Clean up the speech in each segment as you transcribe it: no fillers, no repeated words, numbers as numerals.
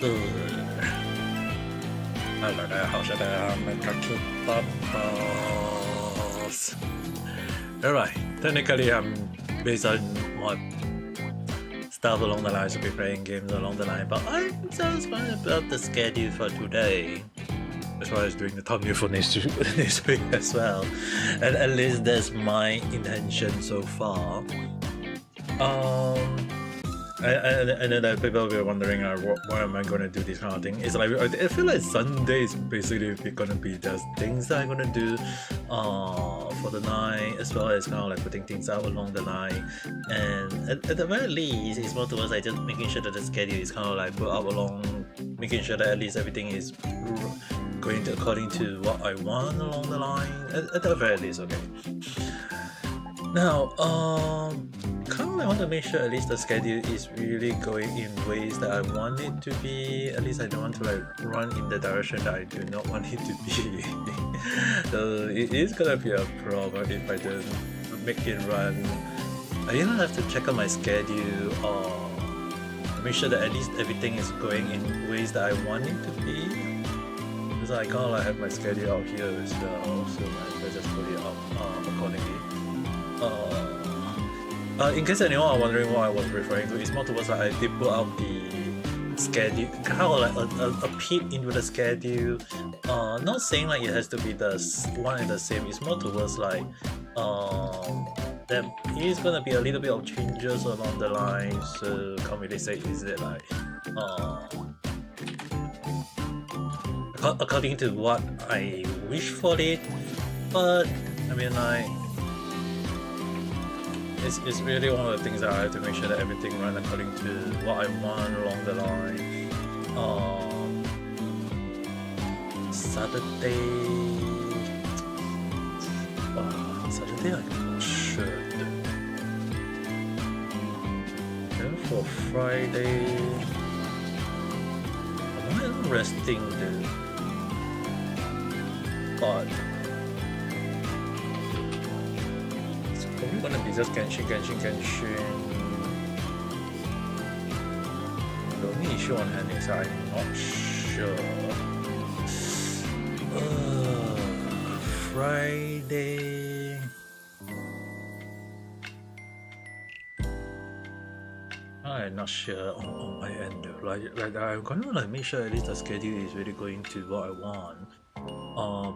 Hello there, how's it there? Ame Gakita boss. Alright, technically I'm based on what stuff along the lines, I'll be playing games along the line, but I'm just wondering about the schedule for today. As well as doing the thumbnail for next week as well. And at least that's my intention so far. I know that people will be wondering why am I gonna do this kind of thing. It's like I feel like Sunday is basically gonna be just things that I'm gonna do for the night, as well as kind of like putting things out along the line. And at the very least, it's more towards like just making sure that the schedule is kind of like put out along, making sure that at least everything is going according to what I want along the line. At the very least, okay. Now, kind of I want to make sure at least the schedule is really going in ways that I want it to be. At least I don't want to like run in the direction that I do not want it to be. So it is gonna be a problem if I don't make it run. I even have to check out my schedule or make sure that at least everything is going in ways that I want it to be. Because I kind of like have my schedule out here as well, so I just put it up accordingly. In case anyone are wondering what I was referring to, it's more towards like I did put out the schedule, kind of like a peek into the schedule. Not saying like it has to be the one and the same. It's more towards like there is gonna be a little bit of changes along the line. So can't really say is it like according to what I wish for it, but I mean like. It's really one of the things that I have to make sure that everything runs according to what I want along the line. Saturday I'm not sure. Then for Friday, I'm resting though. But probably gonna be just Genshin. The only issue on hand is I'm not sure. Friday. I'm not sure on my end though. Like I'm gonna like make sure at least the schedule is really going to what I want.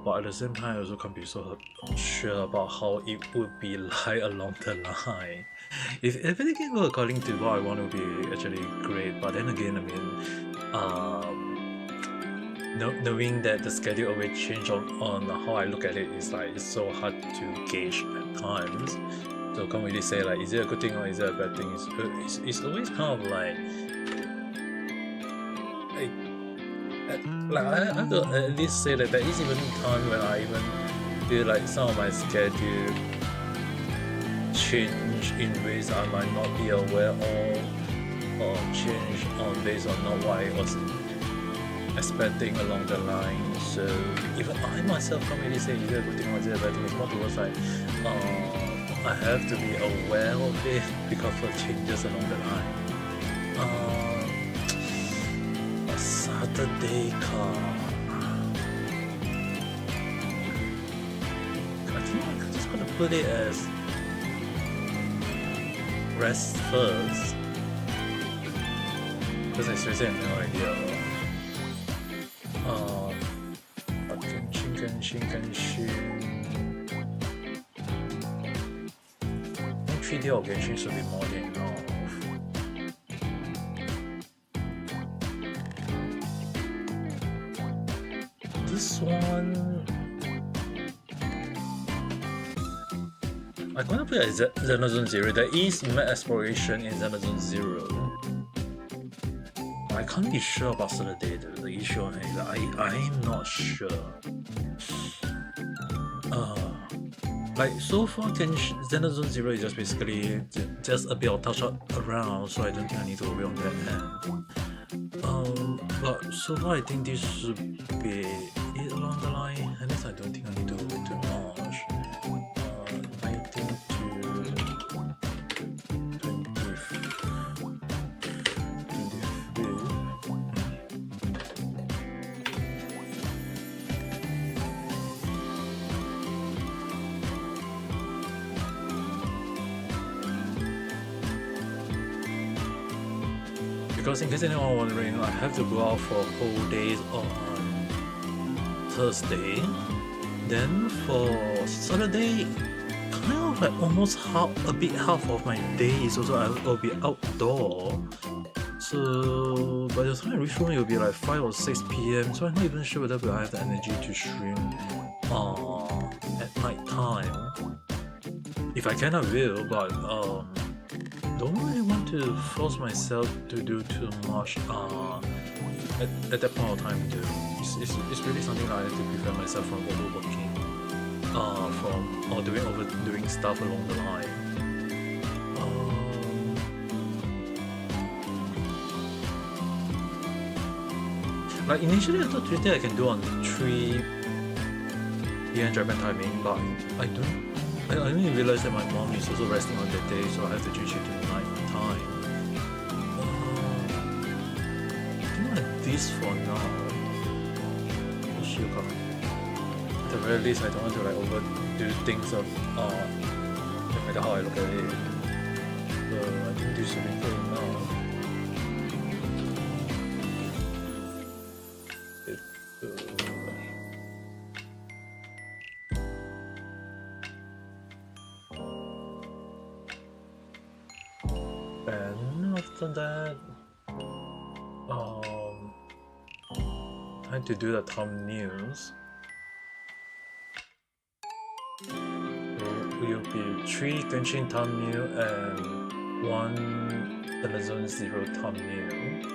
But at the same time I also can't be so sure about how it would be like along the line. If everything goes according to what I want, it would be actually great, but then again, I mean, knowing that the schedule always change on how I look at it is like, it's so hard to gauge at times. So I can't really say like, is it a good thing or is it a bad thing? It's always kind of like I have to at least say that there is even time when I even feel like some of my schedule change in ways I might not be aware of, or change based on not what I was expecting along the line. So even I myself can't really say is it a good thing or is it a bad thing. It's more towards like I have to be aware of it because of changes along the line. Saturday car. I think I'm just gonna put it as rest first, because I seriously have no idea. Genshin. 3D or Genshin should be more than enough. This one, I'm gonna play Xenozone Zero. There is map exploration in Xenozone Zero. I can't be sure about Saturday though. The issue on it is I'm not sure. Like so far, Xenozone Zero is just basically just a bit of touch up around, so I don't think I need to worry on that end. But so far I think this should be it along the line. At least I don't think I need to worry too much. 19 to 23. because in case anyone wondering, I have to go out for whole days on Thursday. Then for Saturday, kind of like almost half of my day is also I'll be outdoor. So by the time I reach home, it'll be like 5 or 6 p.m. So I'm not even sure whether I have the energy to stream at night time. If I can, I will, but don't really want to force myself to do too much at that point of time too. It's really something that I have to prevent myself from overworking, or doing stuff along the line. Like initially I thought Tuesday I can do on 3 p.m. Japan timing, but I only realized that my mom is also resting on that day, so I have to change it to night time. I think like this for now. At the very least, I don't want to like overdo things no matter how I look at it. So I think this should be good enough. And after that, time to do the thumbnails. Will be 3 Genshin thumbnail and 1 Amazon Zero thumbnail.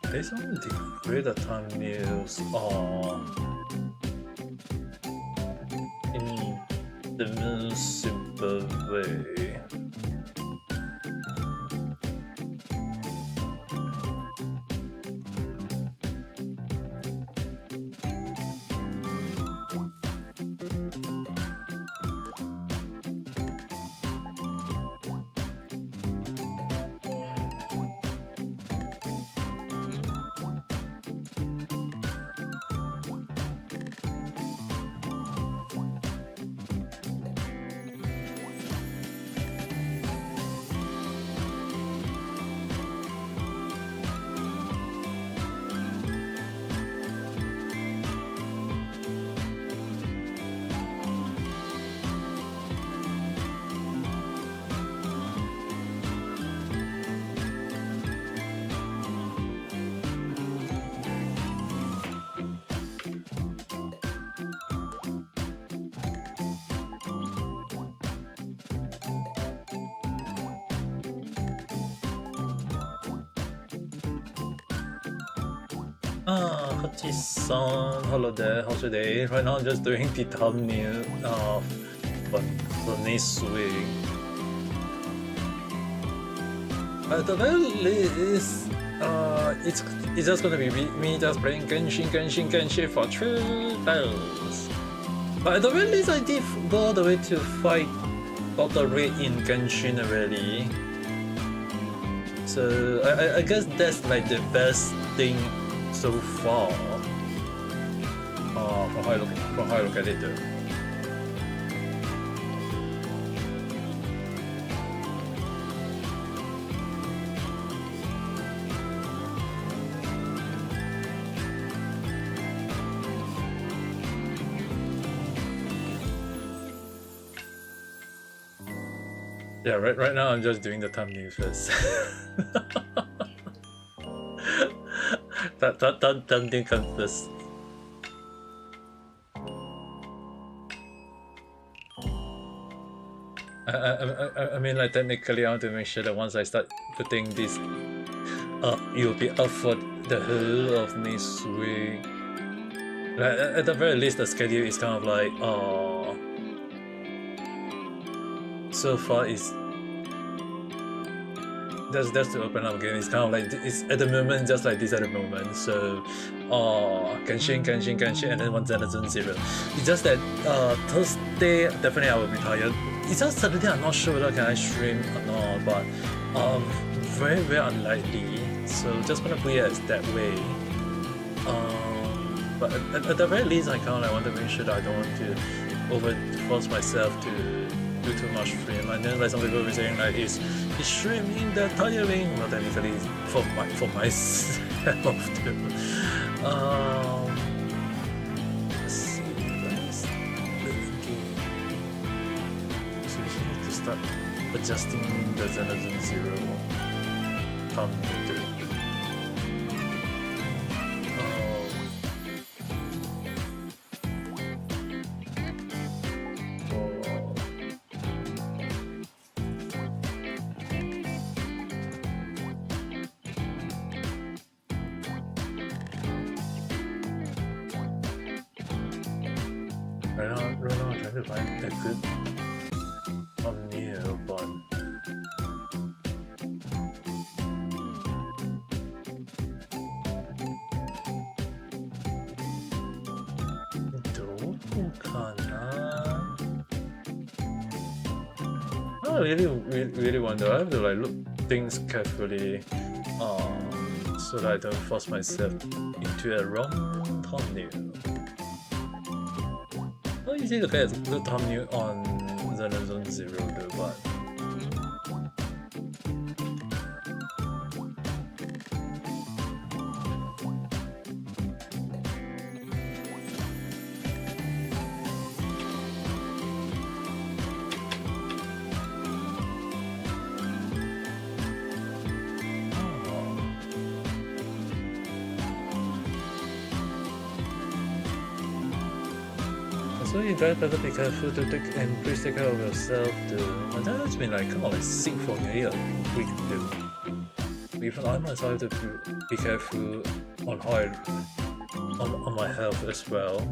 I just want to create the thumbnails in the most simple way. Hachi-san, hello there, how's your day? Right now I'm just doing the thumbnail for next week. At the very least, it's just gonna be me just playing Genshin for 3 days. But at the very least I did go all the way to fight Dr. Ray in Genshin already. So I guess that's like the best thing so far, from how I look at it though. Yeah, right now I'm just doing the thumbnail first. Thumbnail comes first. I mean, like, technically I want to make sure that once I start putting this up, it will be up for the whole of next week. Like, at the very least, the schedule is kind of like, so far is that's to open up again. It's kind of like, it's at the moment just like this at the moment. So, Genshin, and then 1.0. It's just that Thursday definitely I will be tired. It's just Saturday I'm not sure whether can I stream or not, but very unlikely. So just gonna put it as that way. But at the very least, I kind of like want to make sure that I don't want to force myself to do too much stream. And then like some people were saying like, is streaming that tiring? Well, technically for myself too. Let's see, let's game. So we need to start adjusting the Zenazon Zero thumbnail. Right now I'm trying to find a good thumbnail, but I really wonder. I have to like look things carefully, so that I don't force myself into a wrong thumbnail. Well, easy to get a good thumbnail on Zenazon Zero though, but so you guys better be careful and please take care of yourself too. And that's been like kind of like sick for me a week too. Even I myself have to be careful on how on my health as well.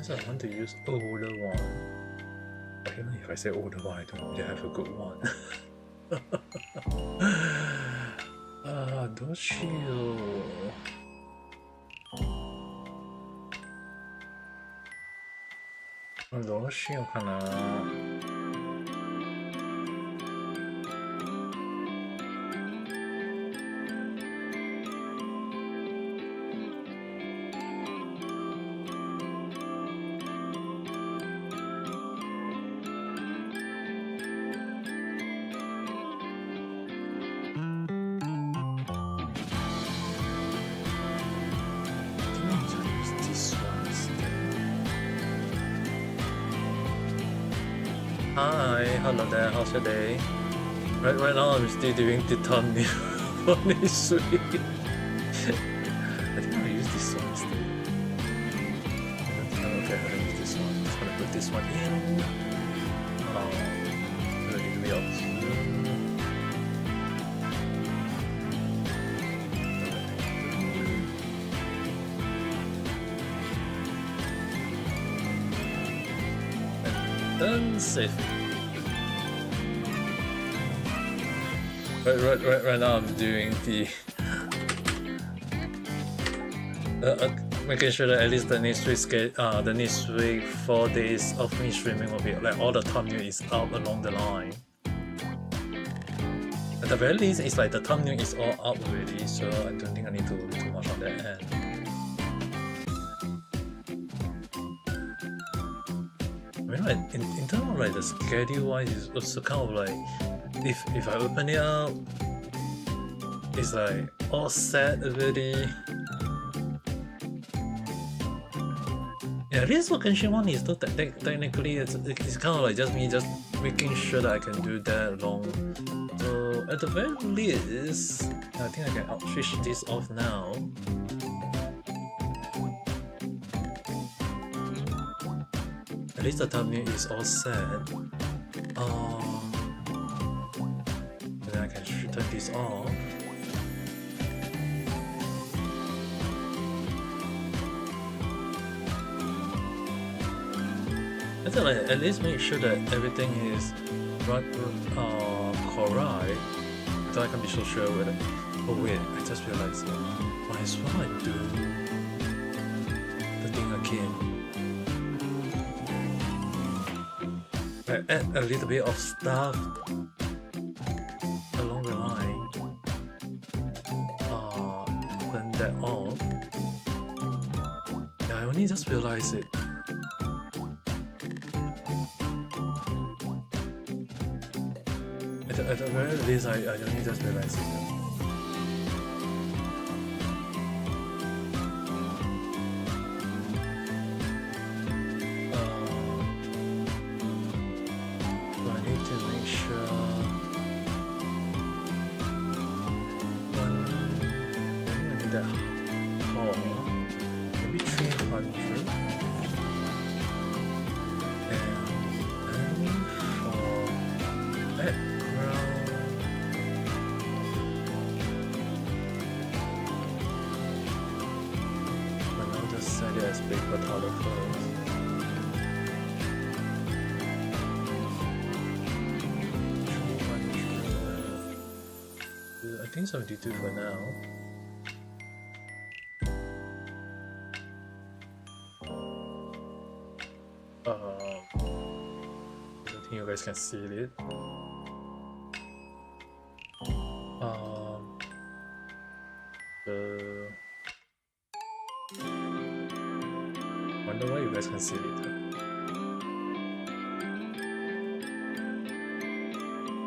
I want to use older one. But even if I say older one, I don't really have a good one. Doうしようかな。Hi, hello there, how's your day? Right now I'm still doing the thumbnail for this week. I think I'll use this one instead. Okay, I'm gonna use this one. I'm just gonna put this one in. Very maybe I'll zoom. And then save. Right now I'm doing the making sure that at least the next week 4 days of me streaming will be like all the thumbnail is up along the line. At the very least, it's like the thumbnail is all up already, so I don't think I need to do too much on that end. I mean, like in terms of like the schedule wise, it's also kind of like if I open it up, it's like all set already. Yeah, this location one is still technically it's kind of like just me just making sure that I can do that along. So at the very least, I think I can switch this off now. At least the thumbnail is all set. Then I can turn this off. I think like at least make sure that everything is correct, so I can be so sure with it. Oh wait, I just realized might as well I do the thing again. I add a little bit of stuff along the line. Turn that off. Yeah, I only just realized it. At the very least, I only just realized it. So I need to make sure I need that hall, maybe 300. And for that. As paper towel first. I think 72 for now. I don't think you guys can see it. Wonder why you guys can see it.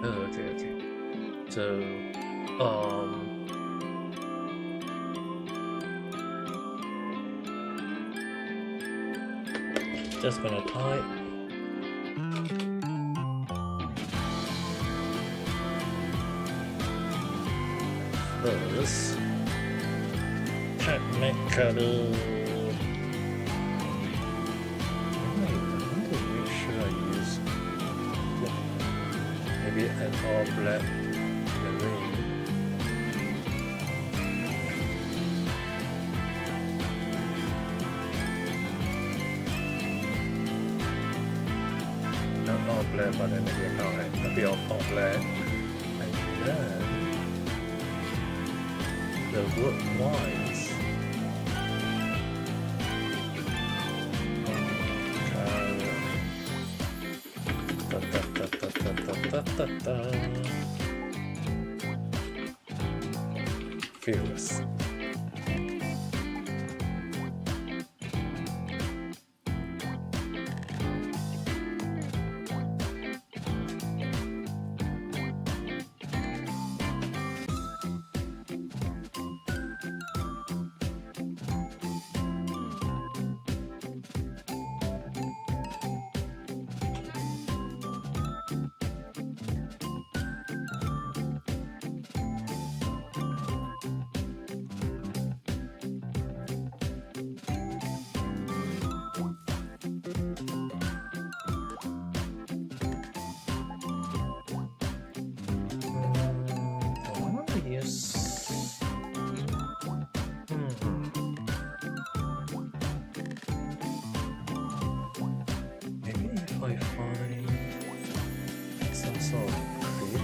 Oh, okay. So, just gonna type first technically. Maybe an all black array. Not all black, but then maybe a bit of all black. And then the wood wines. Fearless. I find some sort of creep,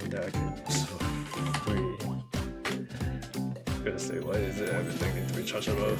that I can sort of free. I'm gonna say, why is it everything need to be chargeable?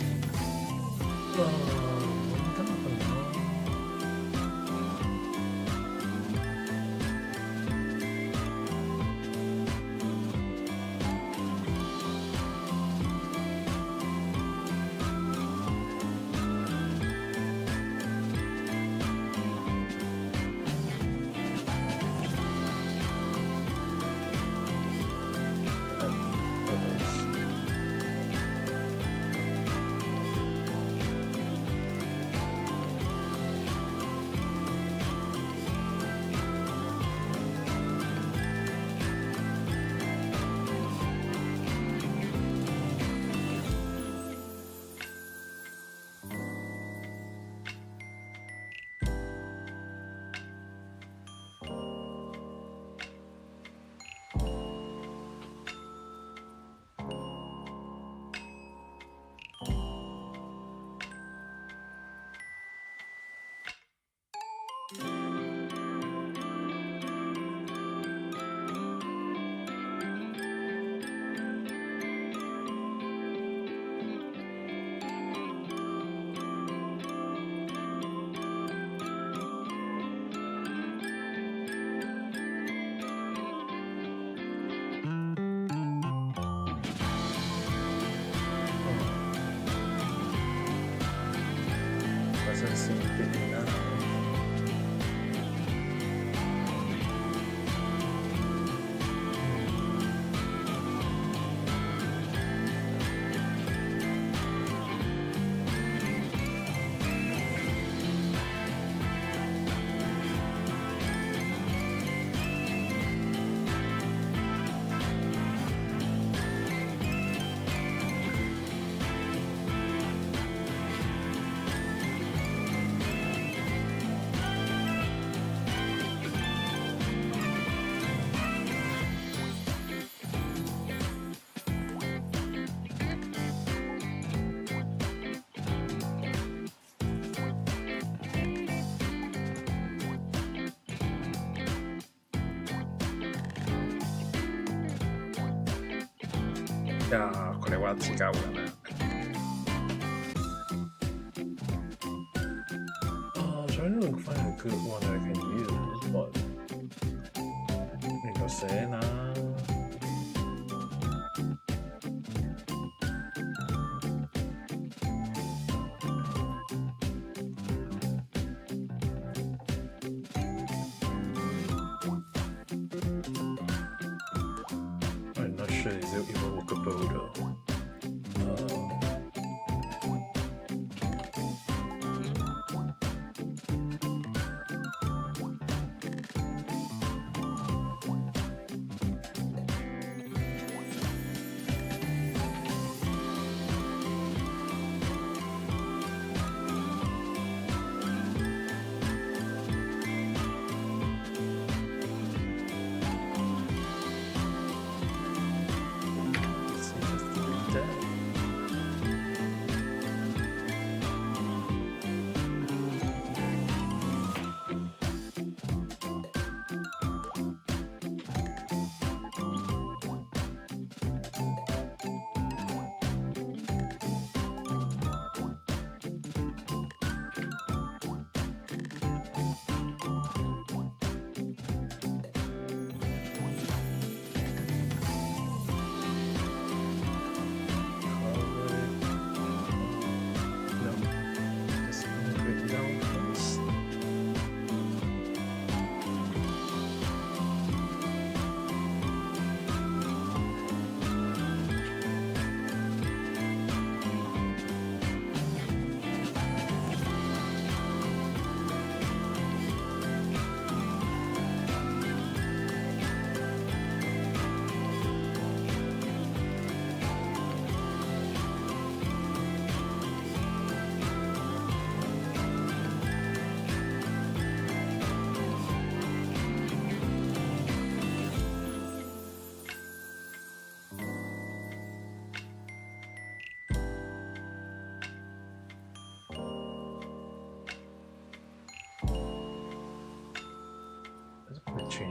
Doesn't seem big enough.いやー、これは違うよな。Trying to find a good one that I can use, but 你個寫啦。I'm not sure is it even workable though.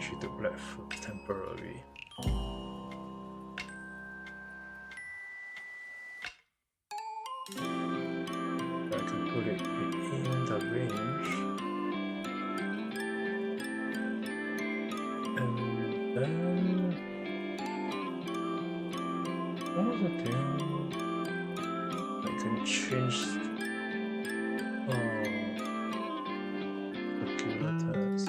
change it to black temporarily. I can put it in the range, and then one of the things I can change calculators.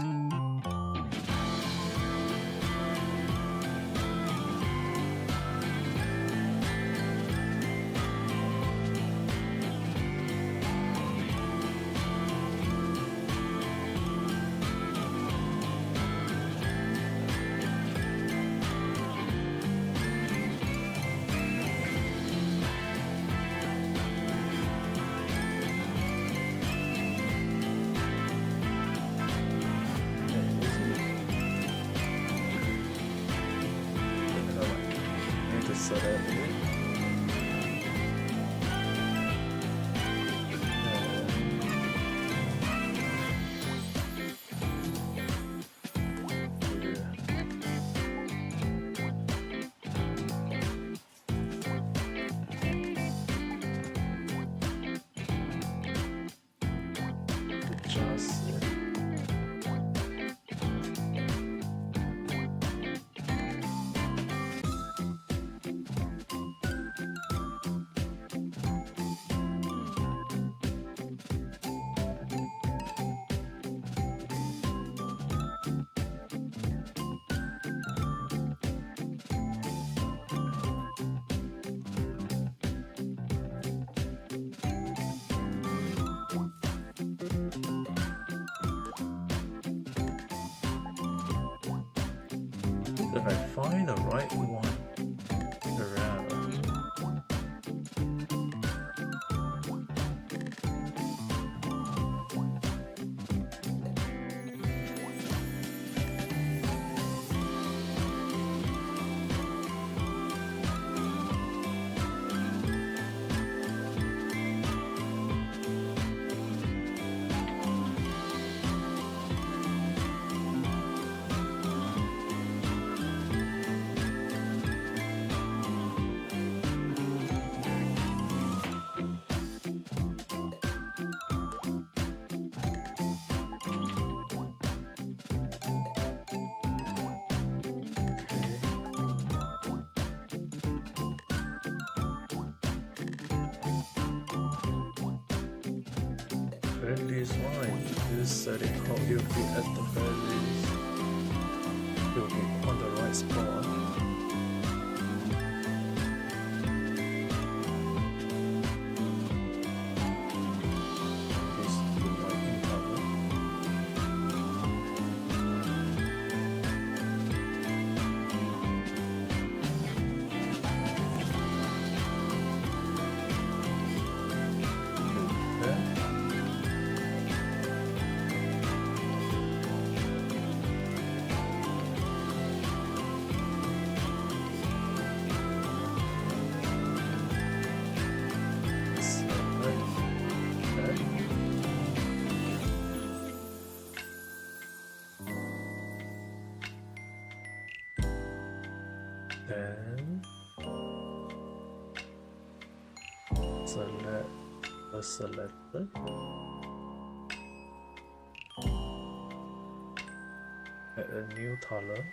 If I find the right one around. Friendly's line. This setting how you'll be at the friendlies. You'll be on the right spot. This is the lighting color. Then select the selected. Add a new color.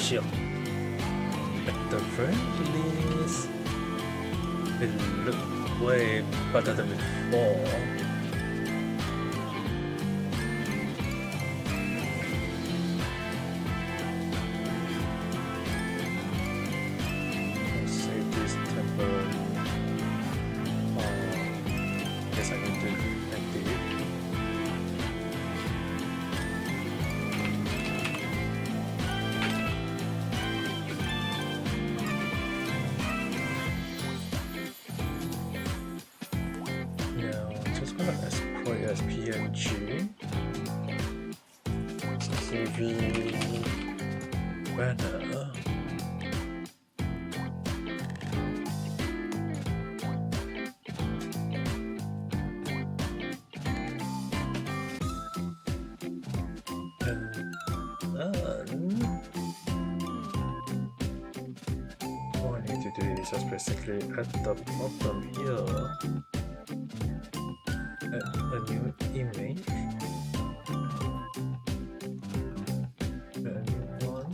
At the very least, it looked way better than before. Let's save this temporarily. Guess I need to empty it. PNG. CV banner. All I need to do is just basically at the bottom here add a new image and a new one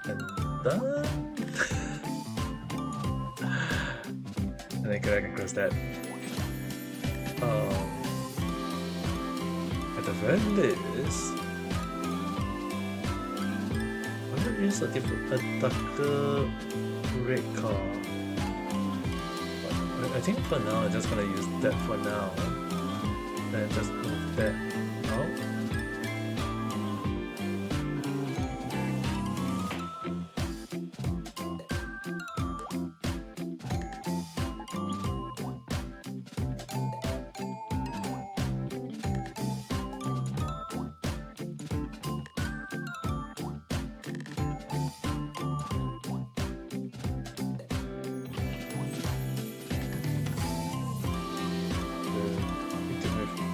and done. And then drag across that. At the very least, I'm gonna use a darker red car. But I think for now, I'm just gonna use that for now. Then just move that out.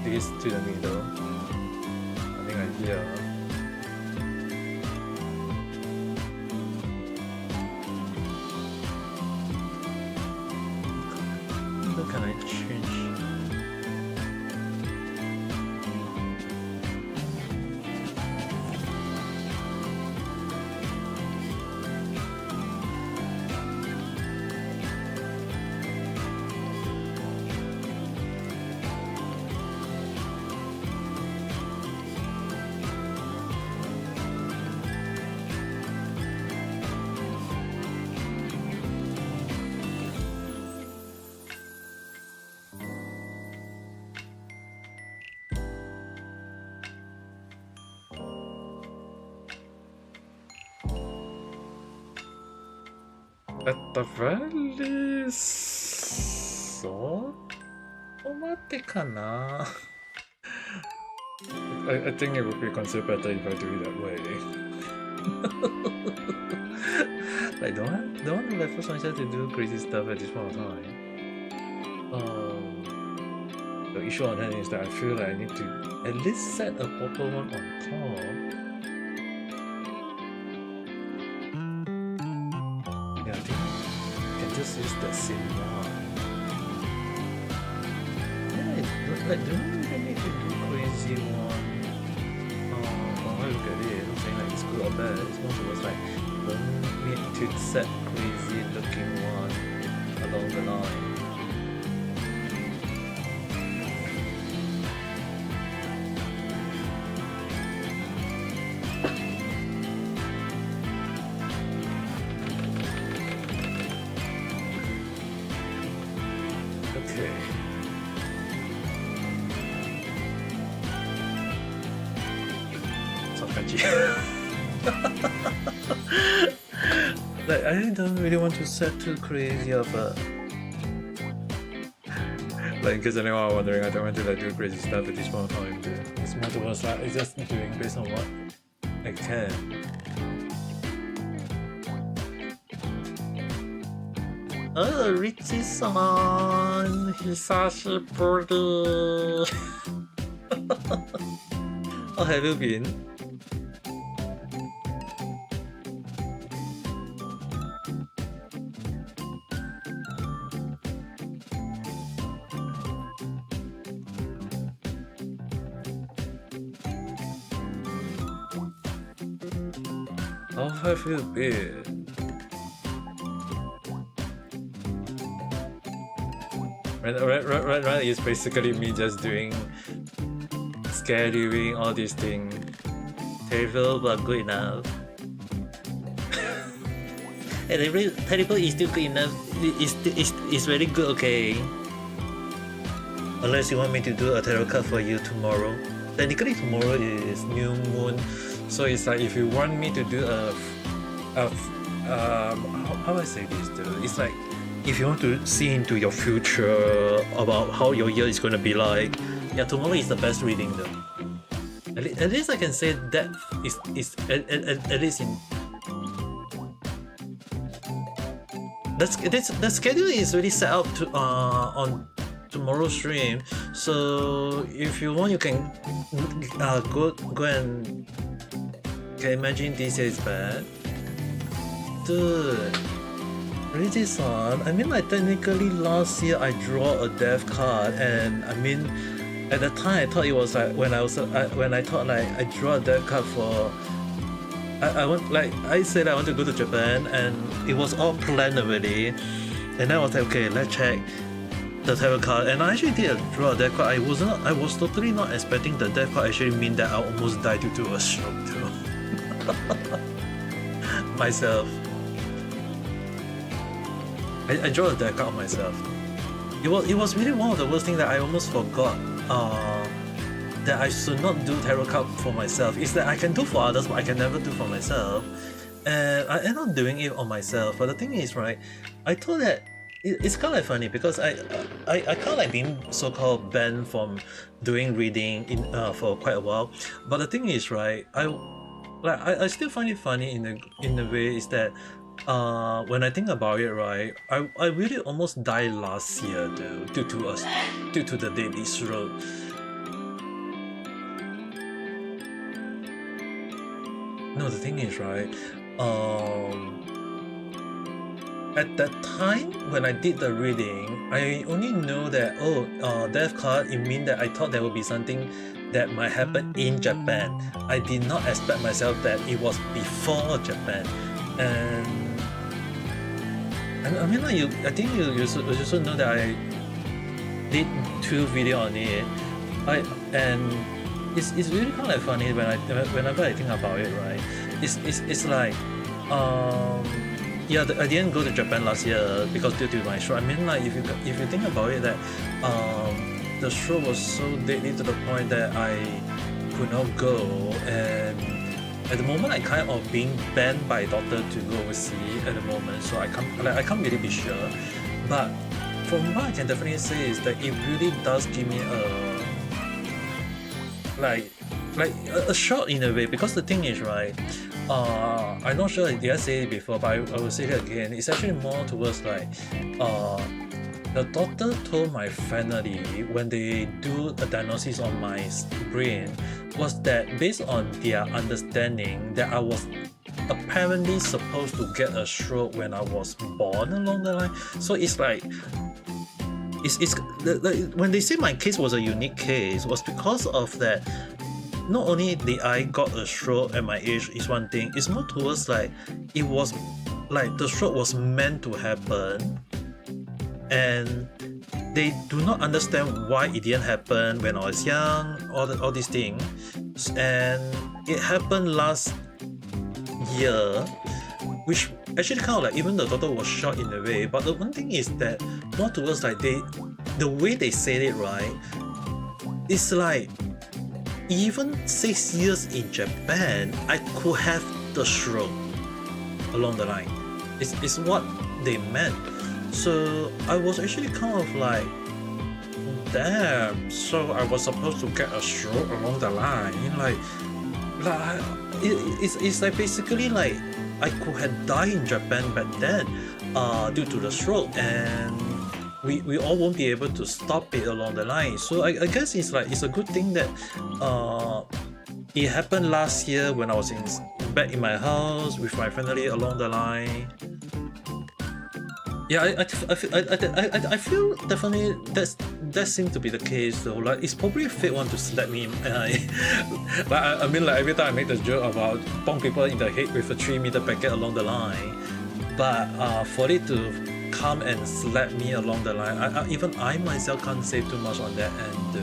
This to the middle. I think I'm here. How can I change? At the very least, so I think it would be considered better if I do it that way. Like don't want to force myself to do crazy stuff at this point of time. The issue on hand is that I feel like I need to at least set a proper one on top. Yeah, I think I can just use that same one. Yeah, don't really need to do crazy one. From how I look at it, I'm not saying like it's good or bad. It's more towards like don't need to set crazy looking one along the line. Like I don't really want to set too crazy of a like in case anyone are wondering, I don't want to like do crazy stuff at this point of time. It's more towards like it's just doing based on what I can. Oh, Richie-san! Hisashiburi! How have you been? How have you been? Right, it's basically me just doing scheduling all these things. Terrible but good enough. Terrible is still good enough. It's very good, okay. Unless you want me to do a tarot card for you tomorrow. technically tomorrow is new moon, so it's like if you want me to do how do I say this though? It's like if you want to see into your future about how your year is going to be like, yeah, tomorrow is the best reading though. At least I can say that is at least in the schedule is really set out to on tomorrow's stream. So if you want, you can go and can imagine this year is bad, dude. Really this one? I mean, like technically last year I draw a death card, and I mean at the time I thought it was like when I thought like I draw a death card for I said I want to go to Japan, and it was all planned already, and then I was like, okay, let's check the tarot card, and I actually did draw a death card. I was totally not expecting the death card actually mean that I almost died due to a stroke too. Myself. I drew a death card on myself. It was really one of the worst things that I almost forgot that I should not do tarot card for myself. It's that I can do for others, but I can never do for myself. And I end up doing it on myself. But the thing is, right, I thought that it's kind of funny because I kind of like being so-called banned from doing reading for quite a while. But the thing is, right, I still find it funny in a way is that when I think about it, right, I really almost died last year though due to the daily stroke. No, the thing is, right, at that time when I did the reading, I only know that death card, it means that I thought there would be something that might happen in Japan. I did not expect myself that it was before Japan. And I mean, like I think you also know that I did 2 videos on it. And it's really kind of funny whenever I think about it, right? It's like yeah, I didn't go to Japan last year because due to my stroke. I mean, like if you think about it, that the stroke was so deadly to the point that I could not go, and at the moment I kind of being banned by doctor to go overseas at the moment, so I can't really be sure. But from what I can definitely say is that it really does give me a shock in a way, because the thing is, right, I'm not sure did I say it before, but I will say it again. It's actually more towards like the doctor told my family when they do a diagnosis on my brain was that based on their understanding that I was apparently supposed to get a stroke when I was born along the line. So it's like when they say my case was a unique case was because of that. Not only did I got a stroke at my age is one thing, it's more towards like it was like the stroke was meant to happen, and they do not understand why it didn't happen when I was young, all these things. And it happened last year, which actually kind of like even the doctor was shocked in a way. But the one thing is that more towards like the way they said it, right, it's like even 6 years in Japan, I could have the stroke along the line. It's what they meant. So I was actually kind of like, damn, so I was supposed to get a stroke along the line. It's like basically like I could have died in Japan back then due to the stroke, and we all won't be able to stop it along the line. So I guess it's a good thing that it happened last year when I was back in my house with my family along the line. Yeah, I feel definitely that seems to be the case though. Like it's probably a fake one to slap me in my eye. Like I mean, like every time I make the joke about bonk people in the head with a 3-meter packet along the line, but for it to come and slap me along the line, even I myself can't say too much on that, and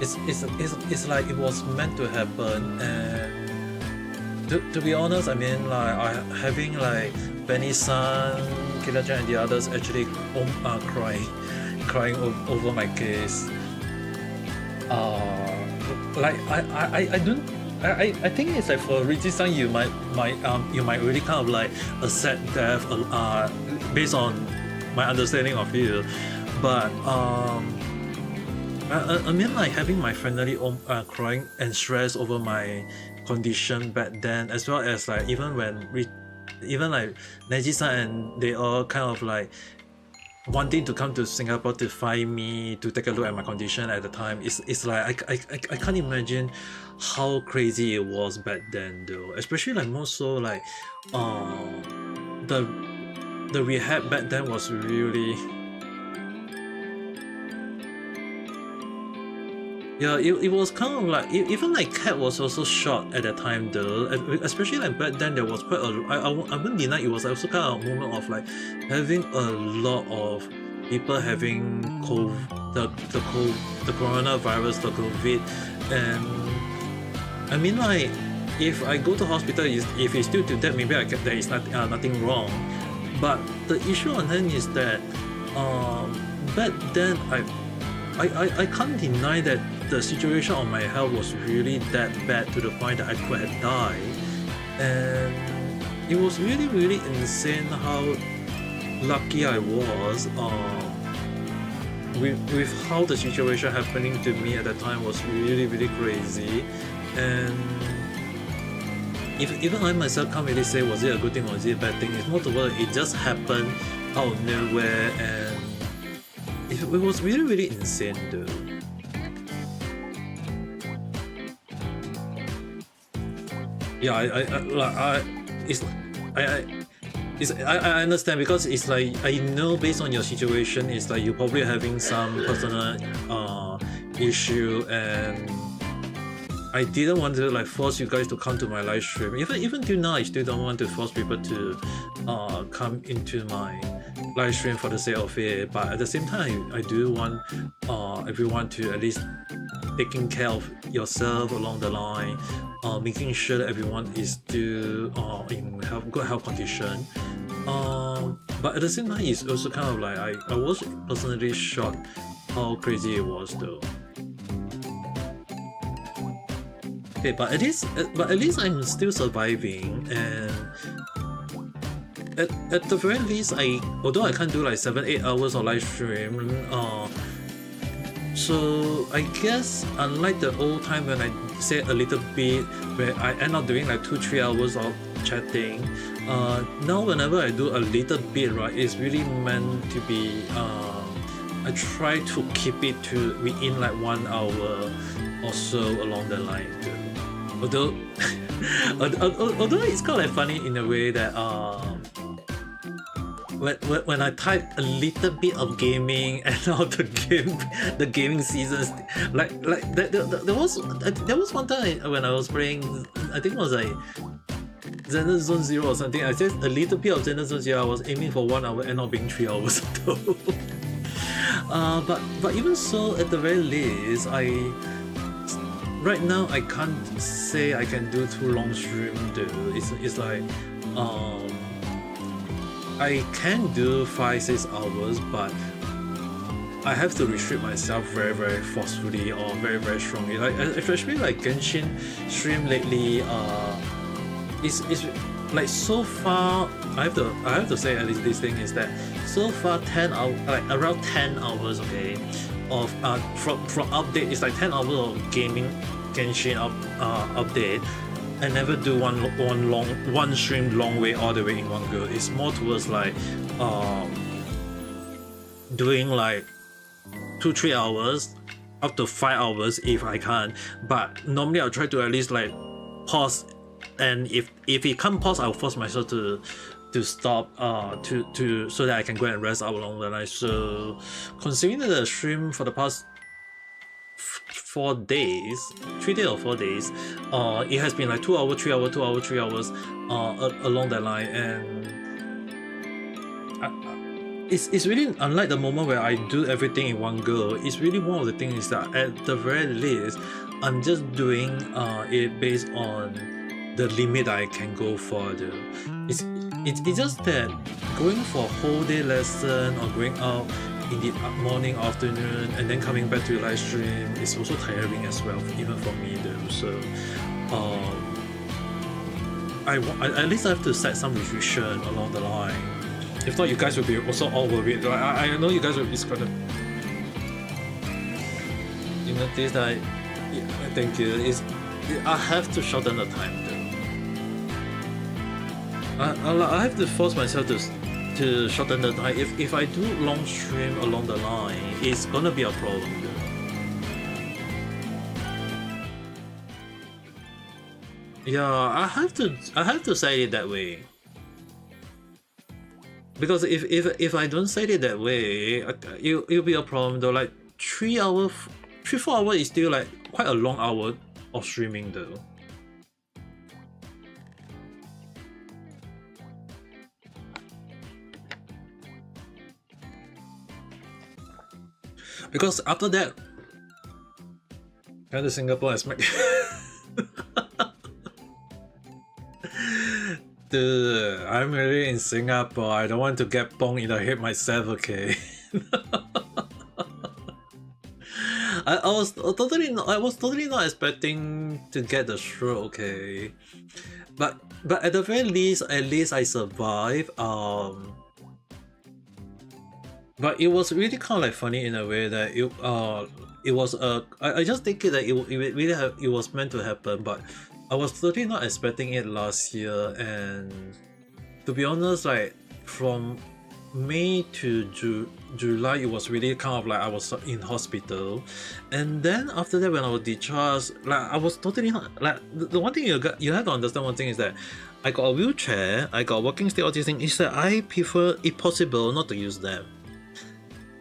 it's like it was meant to happen. And to be honest, I mean, like having like Benny-san, Kira-chan, and the others actually crying over my case. like I don't. I think it's like for Rijisan you might really kind of like accept death based on my understanding of you, but I mean like having my family crying and stressed over my condition back then, as well as like even like Neji-san and they all kind of like wanting to come to Singapore to find me to take a look at my condition at the time. It's like I can't imagine how crazy it was back then though, especially like more so like the rehab back then was really, yeah, it was kind of like even like Cat was also shot at that time though, especially like back then there was quite a I wouldn't deny it was also kind of a moment of like having a lot of people having the coronavirus, the COVID, and I mean like if I go to hospital, if it's due to that, maybe there is nothing wrong, but the issue on hand is that back then I can't deny that the situation on my health was really that bad to the point that I could have died, and it was really insane how lucky I was with how the situation happening to me at that time was really crazy, and even I myself can't really say was it a good thing or was it a bad thing. It's more toward it just happened out of nowhere, and it was really insane though. Yeah, I understand, because it's like I know based on your situation, it's like you're probably having some personal issue, and I didn't want to like force you guys to come to my live stream. Even till now, I still don't want to force people to come into my live stream for the sake of it. But at the same time, I do want everyone to at least taking care of yourself along the line, making sure that everyone is still in good health condition. But at the same time, it's also kind of like I was personally shocked how crazy it was though. Okay, but at least I'm still surviving, and at the very least, although I can't do like 7-8 hours of live stream, so I guess unlike the old time when I said a little bit, where I end up doing like 2-3 hours of chatting, now whenever I do a little bit, right, it's really meant to be. I try to keep it to within like 1 hour or so along the line. Although it's kind of like funny in a way that when I type a little bit of gaming and all the gaming seasons, like there was one time when I was playing, I think it was like Xenoblade Zone Zero or something. I said a little bit of Xenoblade Zone Zero. I was aiming for 1 hour, and not being 3 hours though. But even so, at the very least, right now I can't say I can do too long stream though. It's like I can do 5-6 hours, but I have to restrict myself very forcefully or very strongly. Like especially like Genshin stream lately, it's like so far. I have to say at least this thing is that so far 10 hours, like around 10 hours, okay, of from update. It's like 10 hours of gaming Genshin update. I never do one stream long way all the way in one go. It's more towards like doing like 2-3 hours up to 5 hours if I can. But normally I'll try to at least like pause, and if it can't pause, I'll force myself to stop to so that I can go and rest out along the night. So considering the stream for the past 4 days, 3 days or 4 days, it has been like 2 hours, 3 hours, 2 hours, 3 hours along that line, and it's really unlike the moment where I do everything in one go. It's really one of the things that at the very least I'm just doing it based on the limit I can go further. It's just that going for a whole day lesson or going out in the morning, afternoon, and then coming back to live stream is also tiring as well, even for me though. So I at least I have to set some restriction along the line. If not, you guys will be also all worried. I know you guys will be gonna, you know, this that thank you. I have to shorten the time though. I have to force myself to shorten the time. If I do long stream along the line, it's gonna be a problem though. Yeah, I have to say it that way. Because if I don't say it that way, it'll be a problem though. Like 4 hours is still like quite a long hour of streaming though. Because after that, come to Singapore and smack. Dude, I'm really in Singapore. I don't want to get bonged in the head myself, okay? I was totally not expecting to get the stroke, okay? But at the very least, at least I survived. But it was really kind of like funny in a way that it was I just think that it was meant to happen, but I was totally not expecting it last year. And to be honest, like from May to July, it was really kind of like I was in hospital, and then after that when I was discharged, like I was totally not like the one thing you have to understand. One thing is that I got a wheelchair, I got a walking stick, all these things. Is that I prefer, if possible, not to use them.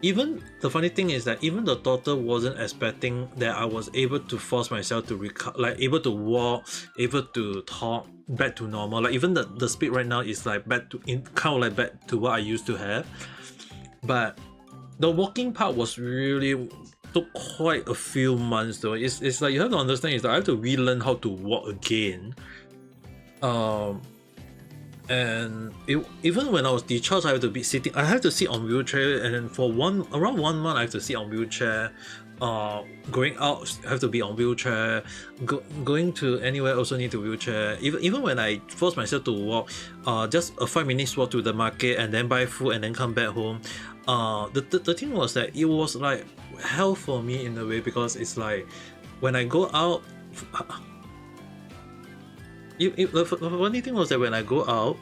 Even the funny thing is that even the doctor wasn't expecting that I was able to force myself to like able to walk, able to talk back to normal. Like even the speed right now is like back to kind of like back to what I used to have. But the walking part was really took quite a few months though. It's like you have to understand is that I have to relearn how to walk again. And even when I was discharged, I have to be sitting. I have to sit on wheelchair, and then for around 1 month, I have to sit on wheelchair. Going out, I have to be on wheelchair. Going to anywhere also need to wheelchair. Even when I force myself to walk, just a 5 minutes walk to the market and then buy food and then come back home. The thing was that it was like hell for me in a way, because it's like when I go out. The funny thing was that when I go out,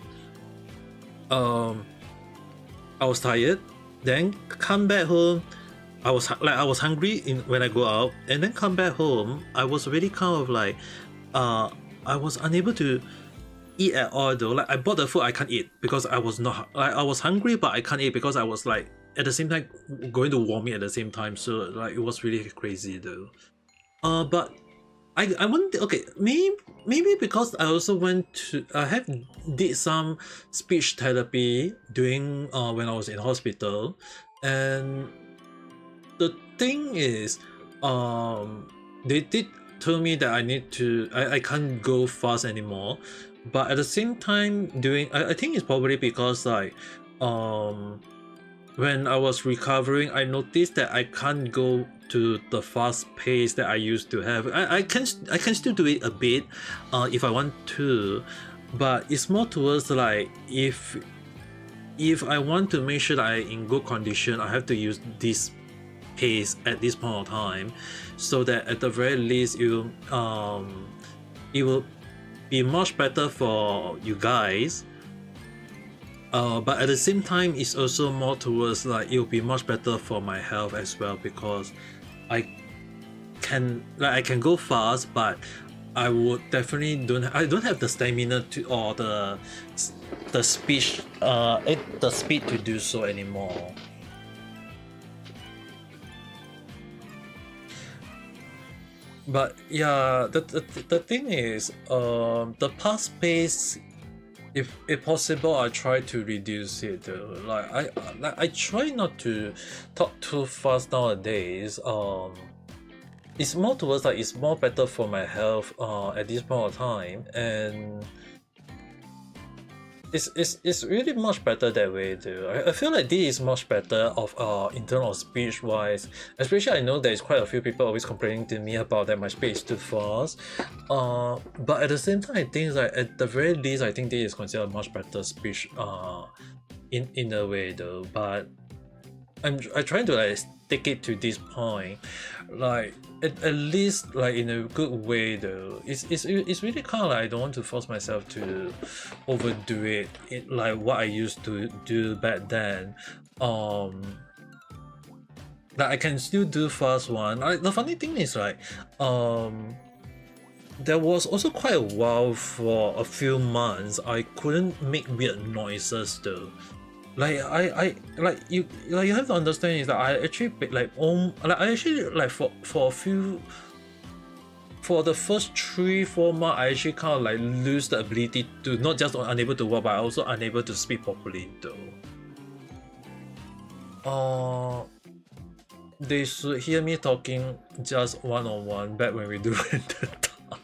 I was tired. Then come back home, I was hungry when I go out, and then come back home, I was really kind of like, I was unable to eat at all though. Like I bought the food, I can't eat because I was not like I was hungry, but I can't eat because I was like at the same time going to vomit at the same time. So like it was really crazy though. But I went, okay, maybe because I also did some speech therapy during when I was in hospital, and the thing is, they did tell me that I can't go fast anymore, but at the same time I think it's probably because like when I was recovering, I noticed that I can't go to the fast pace that I used to have. I can still do it a bit if I want to, but it's more towards like if I want to make sure that I'm in good condition, I have to use this pace at this point of time, so that at the very least it will be much better for you guys. But at the same time, it's also more towards like it will be much better for my health as well, because I can go fast, but I would definitely don't have the stamina to, or the speed to do so anymore. But yeah, the thing is, the fast pace, if possible, I try to reduce it though. Like I try not to talk too fast nowadays. It's more towards like it's more better for my health at this point of time, and it's really much better that way too. I feel like this is much better of in terms of speech wise. Especially I know there's quite a few people always complaining to me about that my speech is too fast. But at the same time I think like at the very least I think this is considered a much better speech in a way though. But I trying to like stick it to this point, like at least like in a good way though. It's really kind of like I don't want to force myself to overdo it like what I used to do back then. Like I can still do fast one. The funny thing is like there was also quite a while for a few months I couldn't make weird noises though. Like I like you have to understand is that I actually like I actually like for a few, for the first 3-4 months I actually kind of like lose the ability to not just unable to walk but also unable to speak properly though. They should hear me talking just one-on-one back when we do random talk.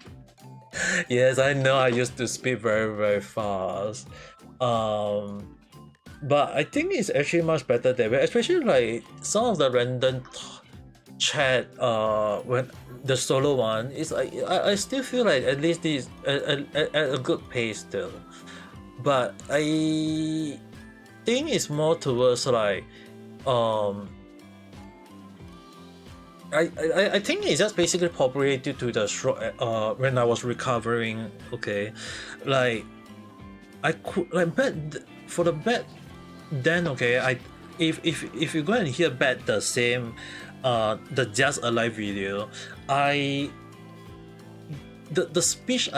Yes, I know I used to speak very fast. But I think it's actually much better that way, especially like some of the random chat when the solo one is like I still feel like at least this at a good pace still. But I think it's more towards like I think it's just basically probably due to the when I was recovering, okay, like I could like for the bad then okay, if you go and hear back the same the Just Alive video, the speech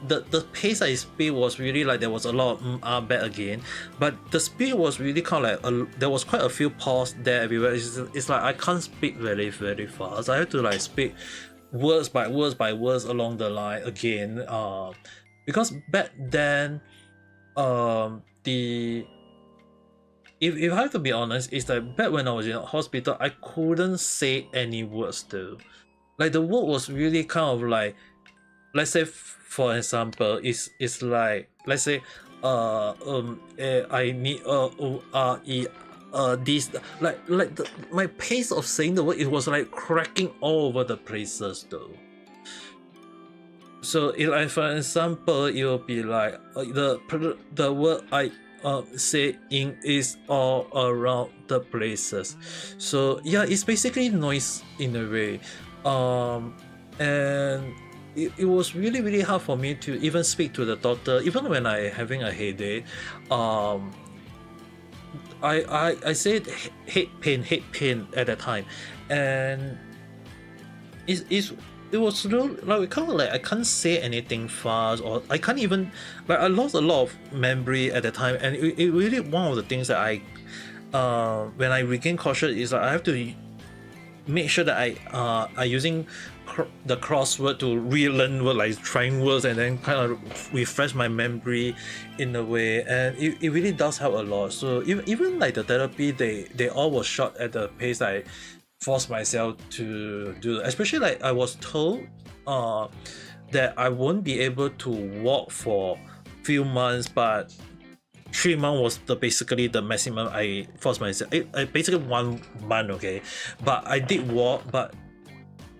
the pace I speak was really like there was a lot of bad again, but the speed was really kind of like there was quite a few pause there everywhere. It's like I can't speak very fast. I have to like speak words by words along the line again, because back then if I have to be honest, it's like back when I was in hospital I couldn't say any words though. Like the word was really kind of like, let's say for example, it's like, let's say I need this like my pace of saying the word, it was like cracking all over the places though. So if like for example it will be like the word I saying is all around the places. So yeah, it's basically noise in a way, and it was really hard for me to even speak to the doctor even when I having a headache. I said head pain at that time, and it was real, like kind of like I can't say anything fast, or I can't even like I lost a lot of memory at the time, and it really one of the things that I when I regain caution is that I have to make sure that I using the crossword to relearn word, like trying words and then kind of refresh my memory in a way, and it really does help a lot. So even like the therapy, they all was shot at the pace I force myself to do, especially like I was told that I won't be able to walk for few months, but 3 months was basically the maximum I forced myself. Basically 1 month, okay, but I did walk, but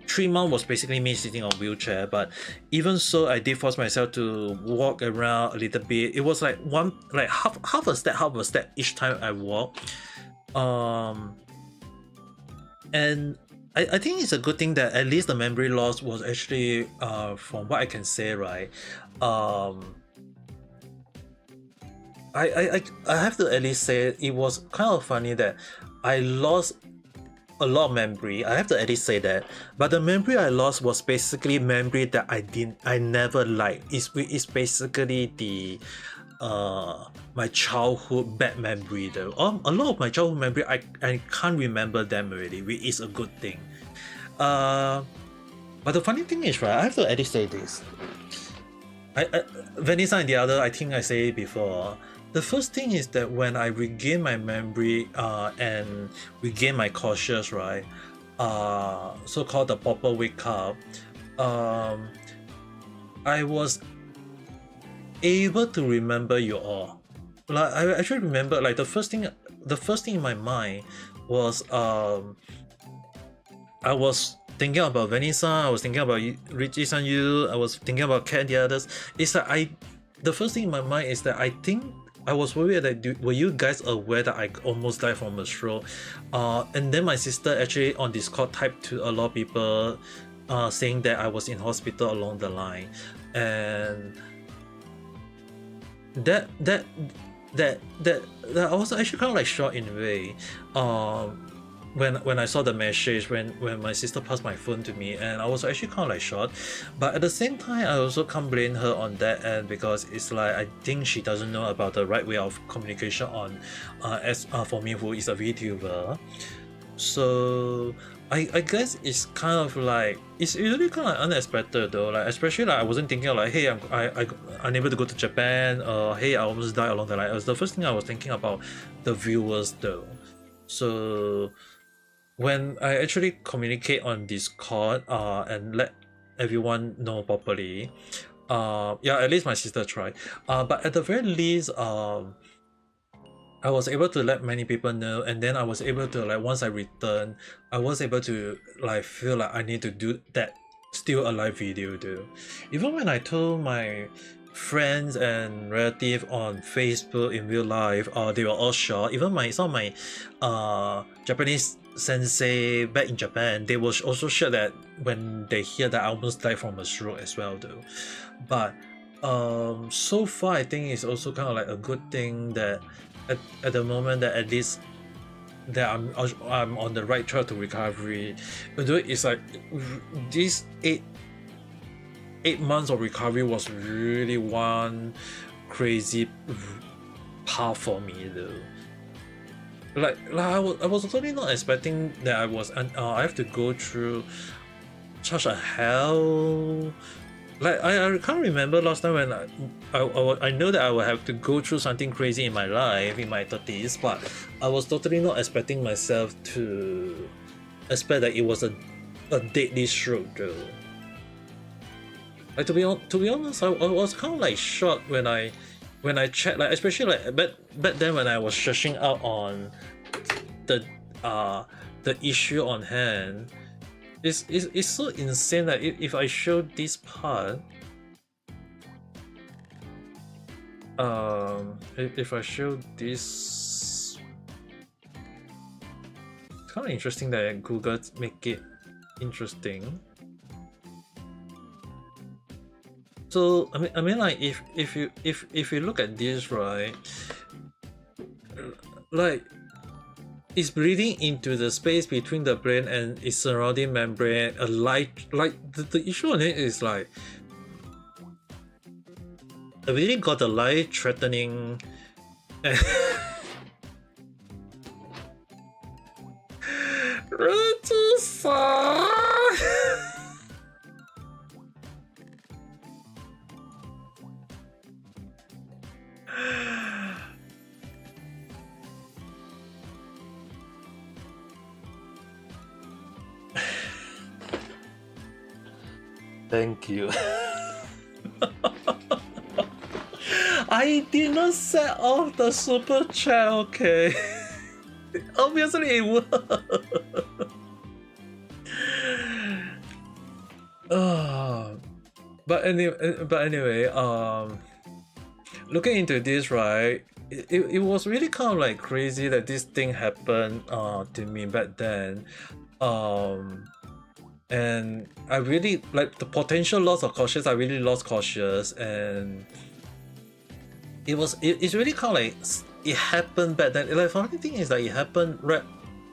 3 months was basically me sitting on wheelchair. But even so, I did force myself to walk around a little bit. It was like half a step each time I walk. And I think it's a good thing that at least the memory loss was actually from what I can say, right? I have to at least say it was kind of funny that I lost a lot of memory. I have to at least say that, but the memory I lost was basically memory that I never liked. It's basically the my childhood bad memory though. A lot of my childhood memory I can't remember them already, which is a good thing. But the funny thing is, right, I have to at least say this. Vanessa and the other, I think I said it before. The first thing is that when I regain my memory and regain my conscious, right, so-called the proper wake up, I was able to remember you all. like I actually remember like the first thing in my mind was I was thinking about Vanessa, I was thinking about Richie-san, you, I was thinking about Kat and the others. It's like the first thing in my mind is that I think I was worried that were you guys aware that I almost died from a stroke? And then my sister actually on Discord typed to a lot of people saying that I was in hospital along the line, and that I was actually kind of like shocked in a way. When I saw the message, when my sister passed my phone to me, and I was actually kind of like shocked, but at the same time I also can't blame her on that end, because it's like I think she doesn't know about the right way of communication on as for me who is a VTuber. So I guess it's kind of like it's really kind of unexpected though, like especially like I wasn't thinking of like, hey, I'm unable to go to Japan, or hey, I almost died along the line. It was the first thing I was thinking about the viewers though. So when I actually communicate on Discord and let everyone know properly, yeah, at least my sister tried, but at the very least I was able to let many people know, and then I was able to like once I returned, I was able to like feel like I need to do that still alive video too. Even when I told my friends and relatives on Facebook in real life, they were all shocked. Even some of my Japanese sensei back in Japan, they were also shocked that when they hear that I almost died from a stroke as well though. But so far I think it's also kind of like a good thing that at the moment that at least that I'm on the right track to recovery. Although it's like this 8 months of recovery was really one crazy path for me though. Like I was totally not expecting that I have to go through such a hell. Like I can't remember last time when I know that I will have to go through something crazy in my life in my 30s, but I was totally not expecting myself to expect that it was a deadly stroke though. Like to be honest, I was kind of like shocked when I checked, like especially like back then when I was searching out on the issue on hand. It's so insane that if I show this part, if I show this, it's kind of interesting that Google make it interesting. So I mean like if you look at this, right, like it's breathing into the space between the brain and its surrounding membrane. A light, like the issue on it is like I really got a life-threatening. Richie-san! Thank you. I did not set off the super chat, okay? Obviously it worked. But anyway, looking into this, right, it was really kind of like crazy that this thing happened to me back then. And I really like the potential loss of conscious. I really lost conscious, and it's really kind of like it happened back then. Like funny thing is like it happened right,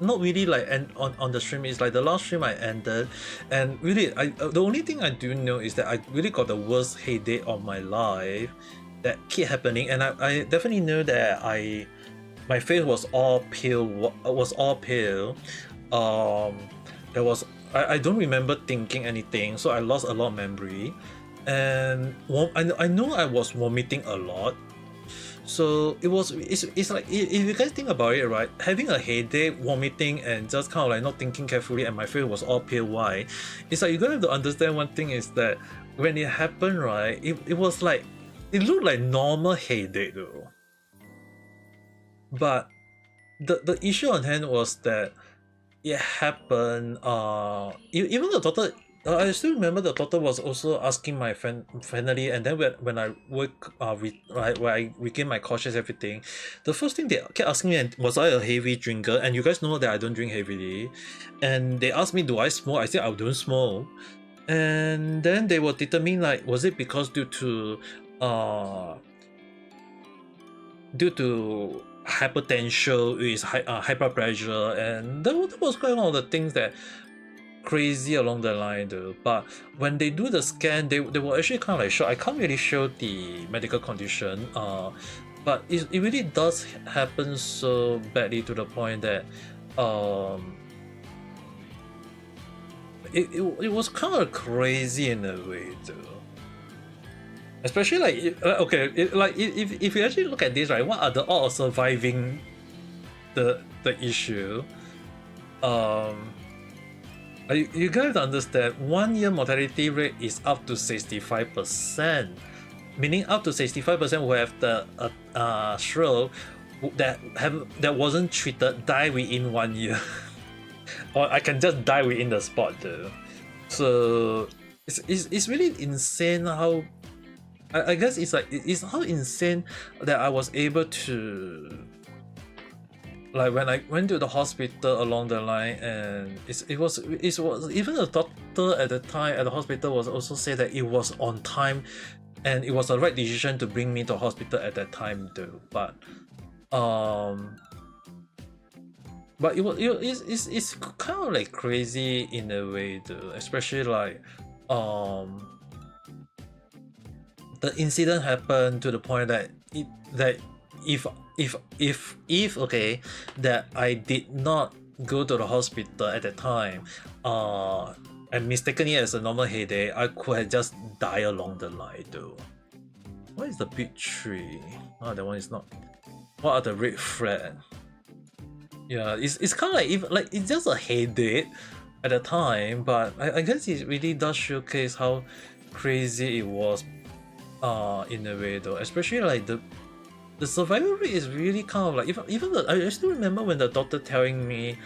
not really like on the stream. It's like the last stream I ended, and really the only thing I do know is that I really got the worst headache of my life that kept happening, and I definitely know that my face was all pale. There was I don't remember thinking anything, so I lost a lot of memory, and I know I was vomiting a lot. So it's like if you guys think about it, right, having a headache, vomiting, and just kind of like not thinking carefully, and my face was all pale white. It's like you're gonna have to understand one thing is that when it happened, right, it was like it looked like normal headache though. But the issue on hand was that it happened. Even the doctor. I still remember the doctor was also asking my friend finally, and then when I woke when I regained my conscious everything, the first thing they kept asking me was I a heavy drinker, and you guys know that I don't drink heavily, and they asked me do I smoke. I said I don't smoke, and then they were determining like was it because due to hypertension is hyper pressure, and that was quite one of the things that crazy along the line though. But when they do the scan, they were actually kind of like shocked. I can't really show the medical condition, but it really does happen so badly to the point that it was kind of crazy in a way though. Especially like if you actually look at this, right, what are the odds of surviving the issue? You guys understand 1 year mortality rate is up to 65%, meaning up to 65% who have the stroke that wasn't treated die within 1 year. Or I can just die within the spot though. So it's really insane how I guess it's like it's how insane that I was able to, like, when I went to the hospital along the line, and it was even the doctor at the time at the hospital was also say that it was on time and it was the right decision to bring me to hospital at that time though. But it's kind of like crazy in a way though, especially like the incident happened to the point that if okay, that I did not go to the hospital at that time, and mistakenly as a normal headache, I could have just died along the line though. What is the big tree? Oh, that one is not. What are the red flag? Yeah, it's kind of like even like it's just a headache at the time, but I guess it really does showcase how crazy it was in a way though, especially like the survival rate is really kind of like even I still remember when the doctor telling me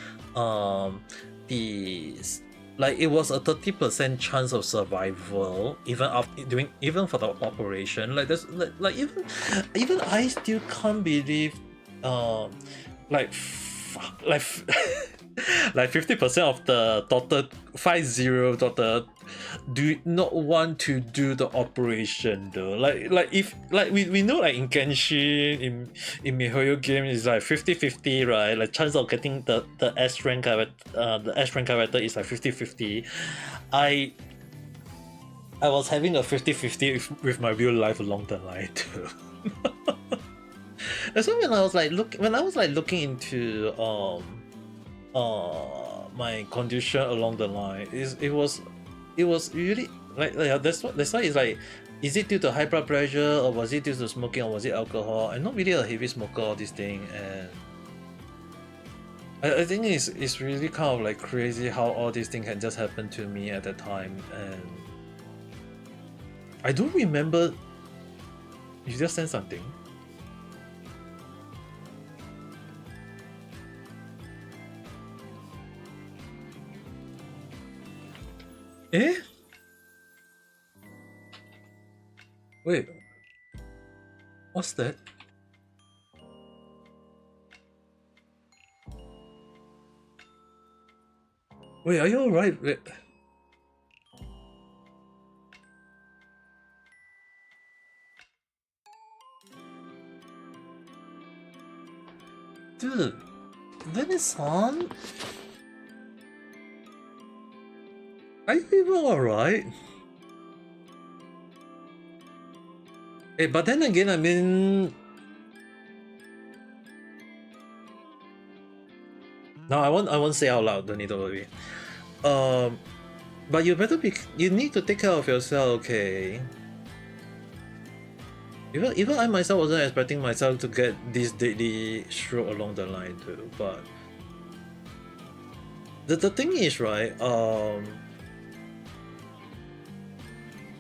like it was a 30% chance of survival even after doing even for the operation. Like there's like even I still can't believe like like like 50% of the doctor 50 doctor do not want to do the operation though. Like if like we know like in Genshin in Mihoyo game is like 50-50, right? Like chance of getting the S rank character is like 50-50. I was having a 50-50 with my real life along the line too. That's why when I was like looking into my condition along the line, it was really like that's why it's like, is it due to high blood pressure, or was it due to smoking, or was it alcohol? I'm not really a heavy smoker, all this thing, and I think it's really kind of like crazy how all these things can just happen to me at that time. And I don't remember. You just said something. Eh? Wait. What's that? Wait, are you alright? Wait. Dude, Venison? Are you even alright? Hey, but then again, I mean... No, I won't say out loud, don't need to worry. But you need to take care of yourself, okay? Even I myself wasn't expecting myself to get this deadly stroke along the line too, but... The thing is, right,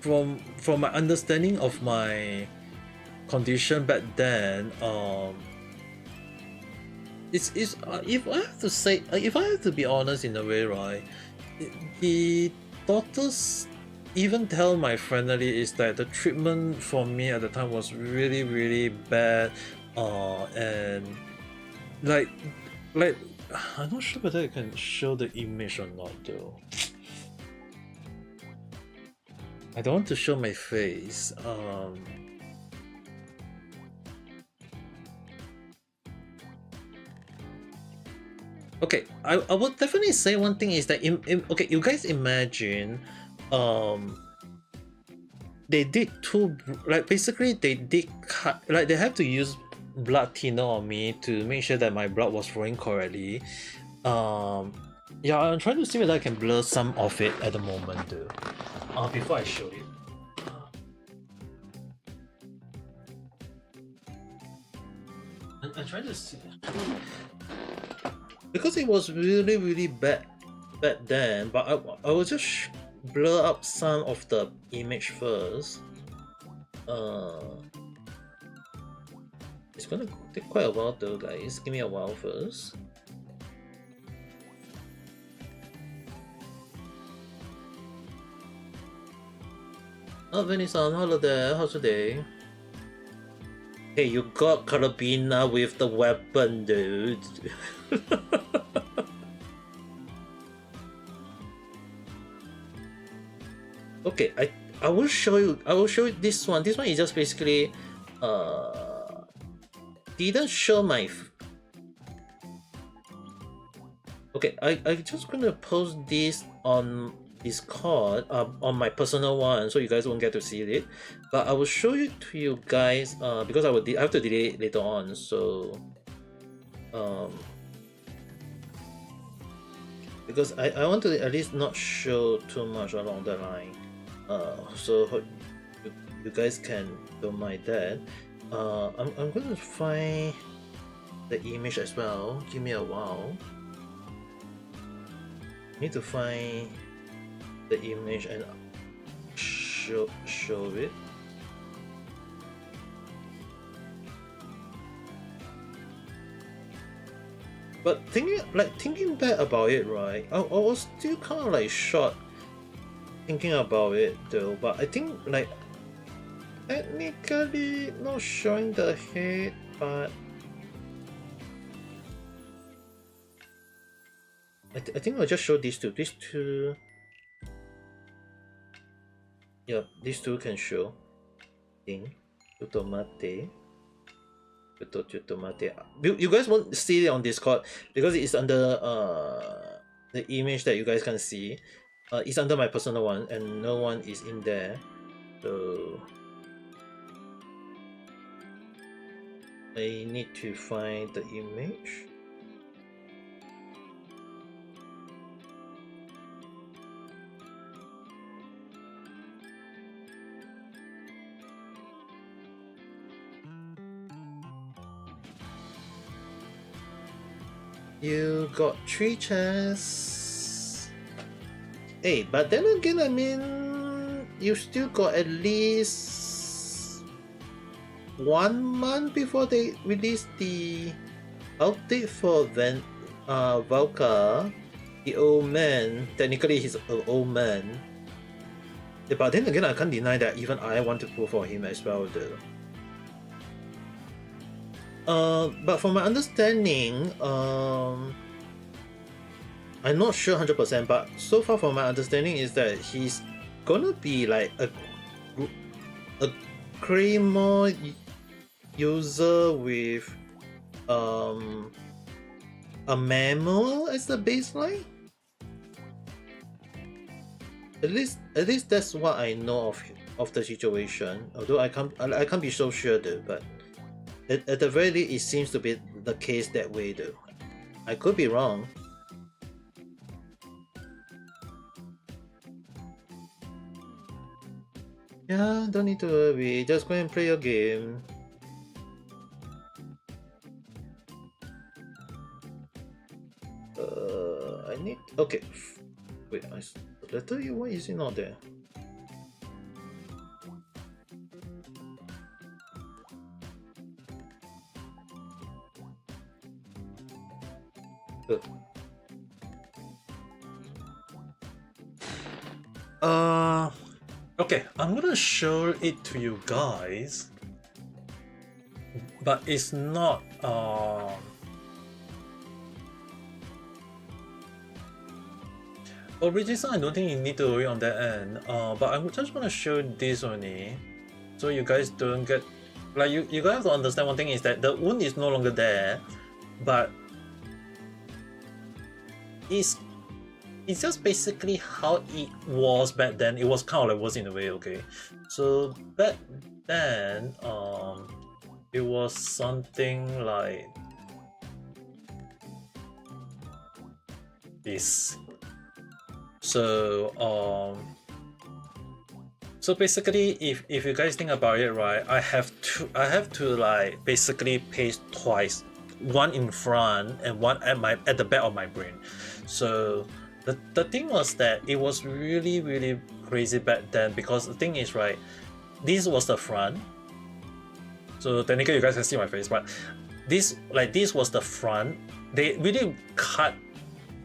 from my understanding of my condition back then, it's if I have to say, if I have to be honest in a way, right, the doctors even tell my family is that the treatment for me at the time was really really bad, and like like I'm not sure whether I can show the image or not though. I don't want to show my face. Okay, I would definitely say one thing is that okay, you guys imagine, um, they did like basically they did cut, like they have to use blood thinner on me to make sure that my blood was flowing correctly. Um, yeah, I'm trying to see whether I can blur some of it at the moment though. Before I show it. I'm trying to see. Because it was really really bad back then, but I will just blur up some of the image first. It's gonna take quite a while though, guys. Give me a while first. Oh, Vinny-san, hello there. How's your day? Hey, you got Carabina with the weapon, dude. Okay, I will show you. I will show you this one. This one is just basically didn't show my. Okay, I just gonna post this on Discord, on my personal one, so you guys won't get to see it. But I will show it to you guys because I have to delay it later on. So because I want to at least not show too much along the line. So you guys can don't mind that. I'm gonna find the image as well. Give me a while. Need to find the image and show it. But thinking back about it, right? I was still kind of like shocked thinking about it though. But I think like technically not showing the head, but I think I'll just show these two. These two. Yeah, these two can show. Thing. Tomate. You guys won't see it on Discord because it's under the image that you guys can see. It's under my personal one and no one is in there. So I need to find the image. You got 3 chests. Hey, but then again, I mean, you still got at least 1 month before they release the update for Valka, the old man. Technically, he's an old man. Yeah, but then again, I can't deny that even I want to pull for him as well, though. But from my understanding, I'm not sure 100%, but so far from my understanding is that he's gonna be like a Claymore user with a manual as the baseline. At least that's what I know of the situation. Although I can't be so sure though, but at the very least, it seems to be the case that way though. I could be wrong. Yeah, don't need to worry. Just go and play your game. I need... Okay. Wait, the letter U, why is it not there? Okay, I'm gonna show it to you guys, but it's not Regina, I don't think you need to worry on that end. But I just want to show this only, so you guys don't get like you guys have to understand one thing is that the wound is no longer there, but it's just basically how it was back then. It was kind of like was in a way, okay. So back then, it was something like this. So so basically, if you guys think about it, right, I have to like basically paste twice, one in front and one at the back of my brain. So the thing was that it was really crazy back then, because the thing is, right, this was the front. So technically, you guys can see my face, but this was the front. They really cut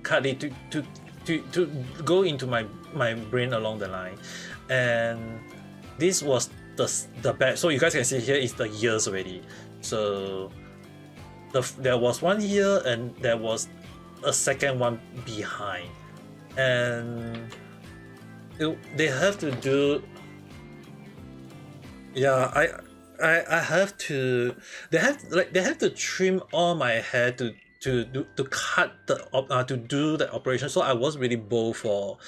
it to go into my brain along the line, and this was the back. So you guys can see here is the years already. So there was one year and there was a second one behind, and they have to do. Yeah, I have to. They have to trim all my hair to cut to do the operation. So I was really bold for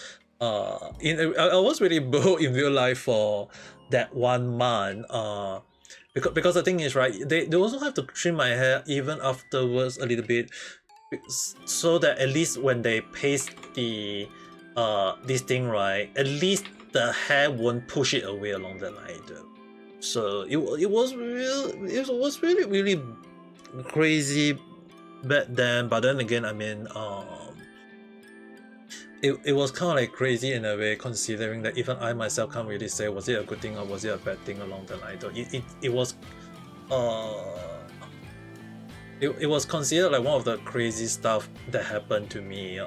I was really bold in real life for that 1 month, because the thing is, right, they also have to trim my hair even afterwards a little bit, so that at least when they paste the this thing, right, at least the hair won't push it away along the line though. So it was really crazy back then. But then again, I mean, it was kind of like crazy in a way, considering that even I myself can't really say was it a good thing or was it a bad thing along the line. Though it was it was considered like one of the crazy stuff that happened to me.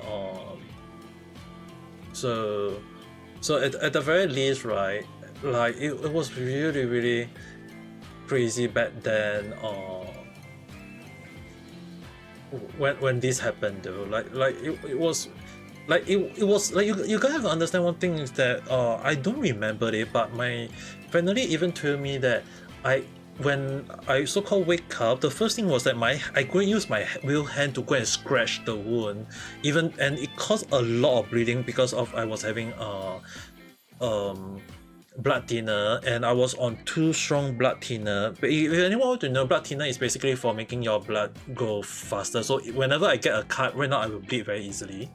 So at the very least, right, like it was really crazy back then. When this happened though, like it was like it was like you guys have to understand one thing is that I don't remember it, but my family even told me that when I so-called wake up, the first thing was that I go and use my real hand to go and scratch the wound, and it caused a lot of bleeding because of I was having blood thinner, and I was on 2 strong blood thinner. But if anyone want to know, blood thinner is basically for making your blood go faster. So whenever I get a cut, right now I will bleed very easily.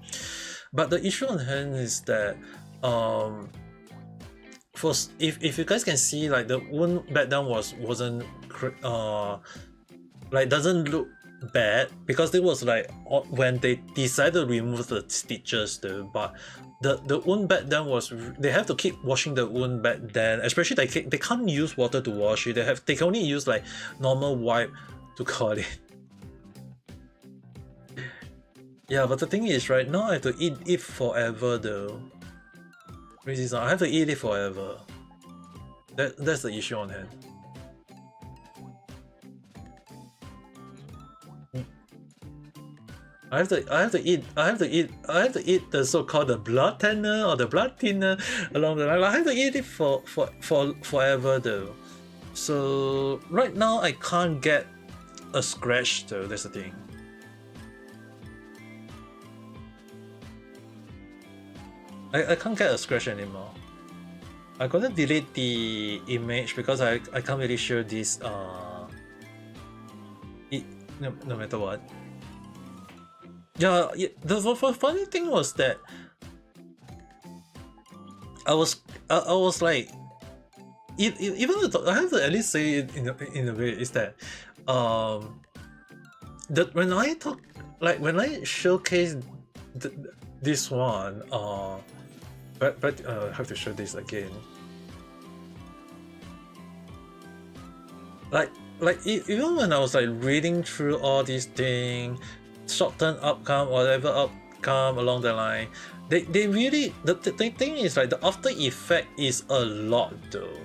But the issue on hand is that if you guys can see, like the wound back then wasn't like doesn't look bad, because it was like when they decided to remove the stitches though. But the wound back then was, they have to keep washing the wound back then, especially they can't use water to wash it. They can only use like normal wipe to cut it. Yeah, but the thing is, right now I have to eat it forever though. Crazy, I have to eat it forever. That's the issue on hand. I have to eat the so-called the blood thinner or the blood thinner along the line. I have to eat it for forever though. So right now I can't get a scratch though. That's the thing. I can't get a scratch anymore. I gotta delete the image because I can't really show this no matter what. Yeah, the funny thing was that I was like, even though I have to at least say it in a way, is that that when I talk, like when I showcase this one, but I have to show this again. Like even when I was like reading through all these things, short-term outcome, whatever come along the line. They really, the thing is like the after effect is a lot though.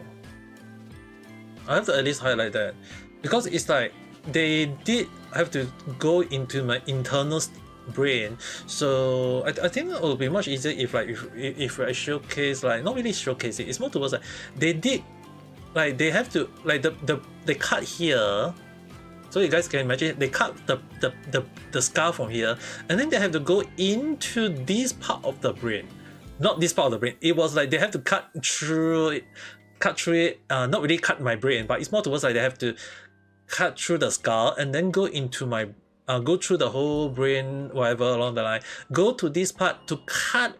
I have to at least highlight that, because it's like they did have to go into my internal brain. So I think it would be much easier if like if I showcase, like not really showcase it, it's more towards like they did, like they have to like they cut here, so you guys can imagine they cut the skull from here, and then they have to go into this part of the brain, not this part of the brain. It was like they have to cut through it, not really cut my brain, but it's more towards like they have to cut through the skull and then go into my go through the whole brain, whatever along the line, go to this part to cut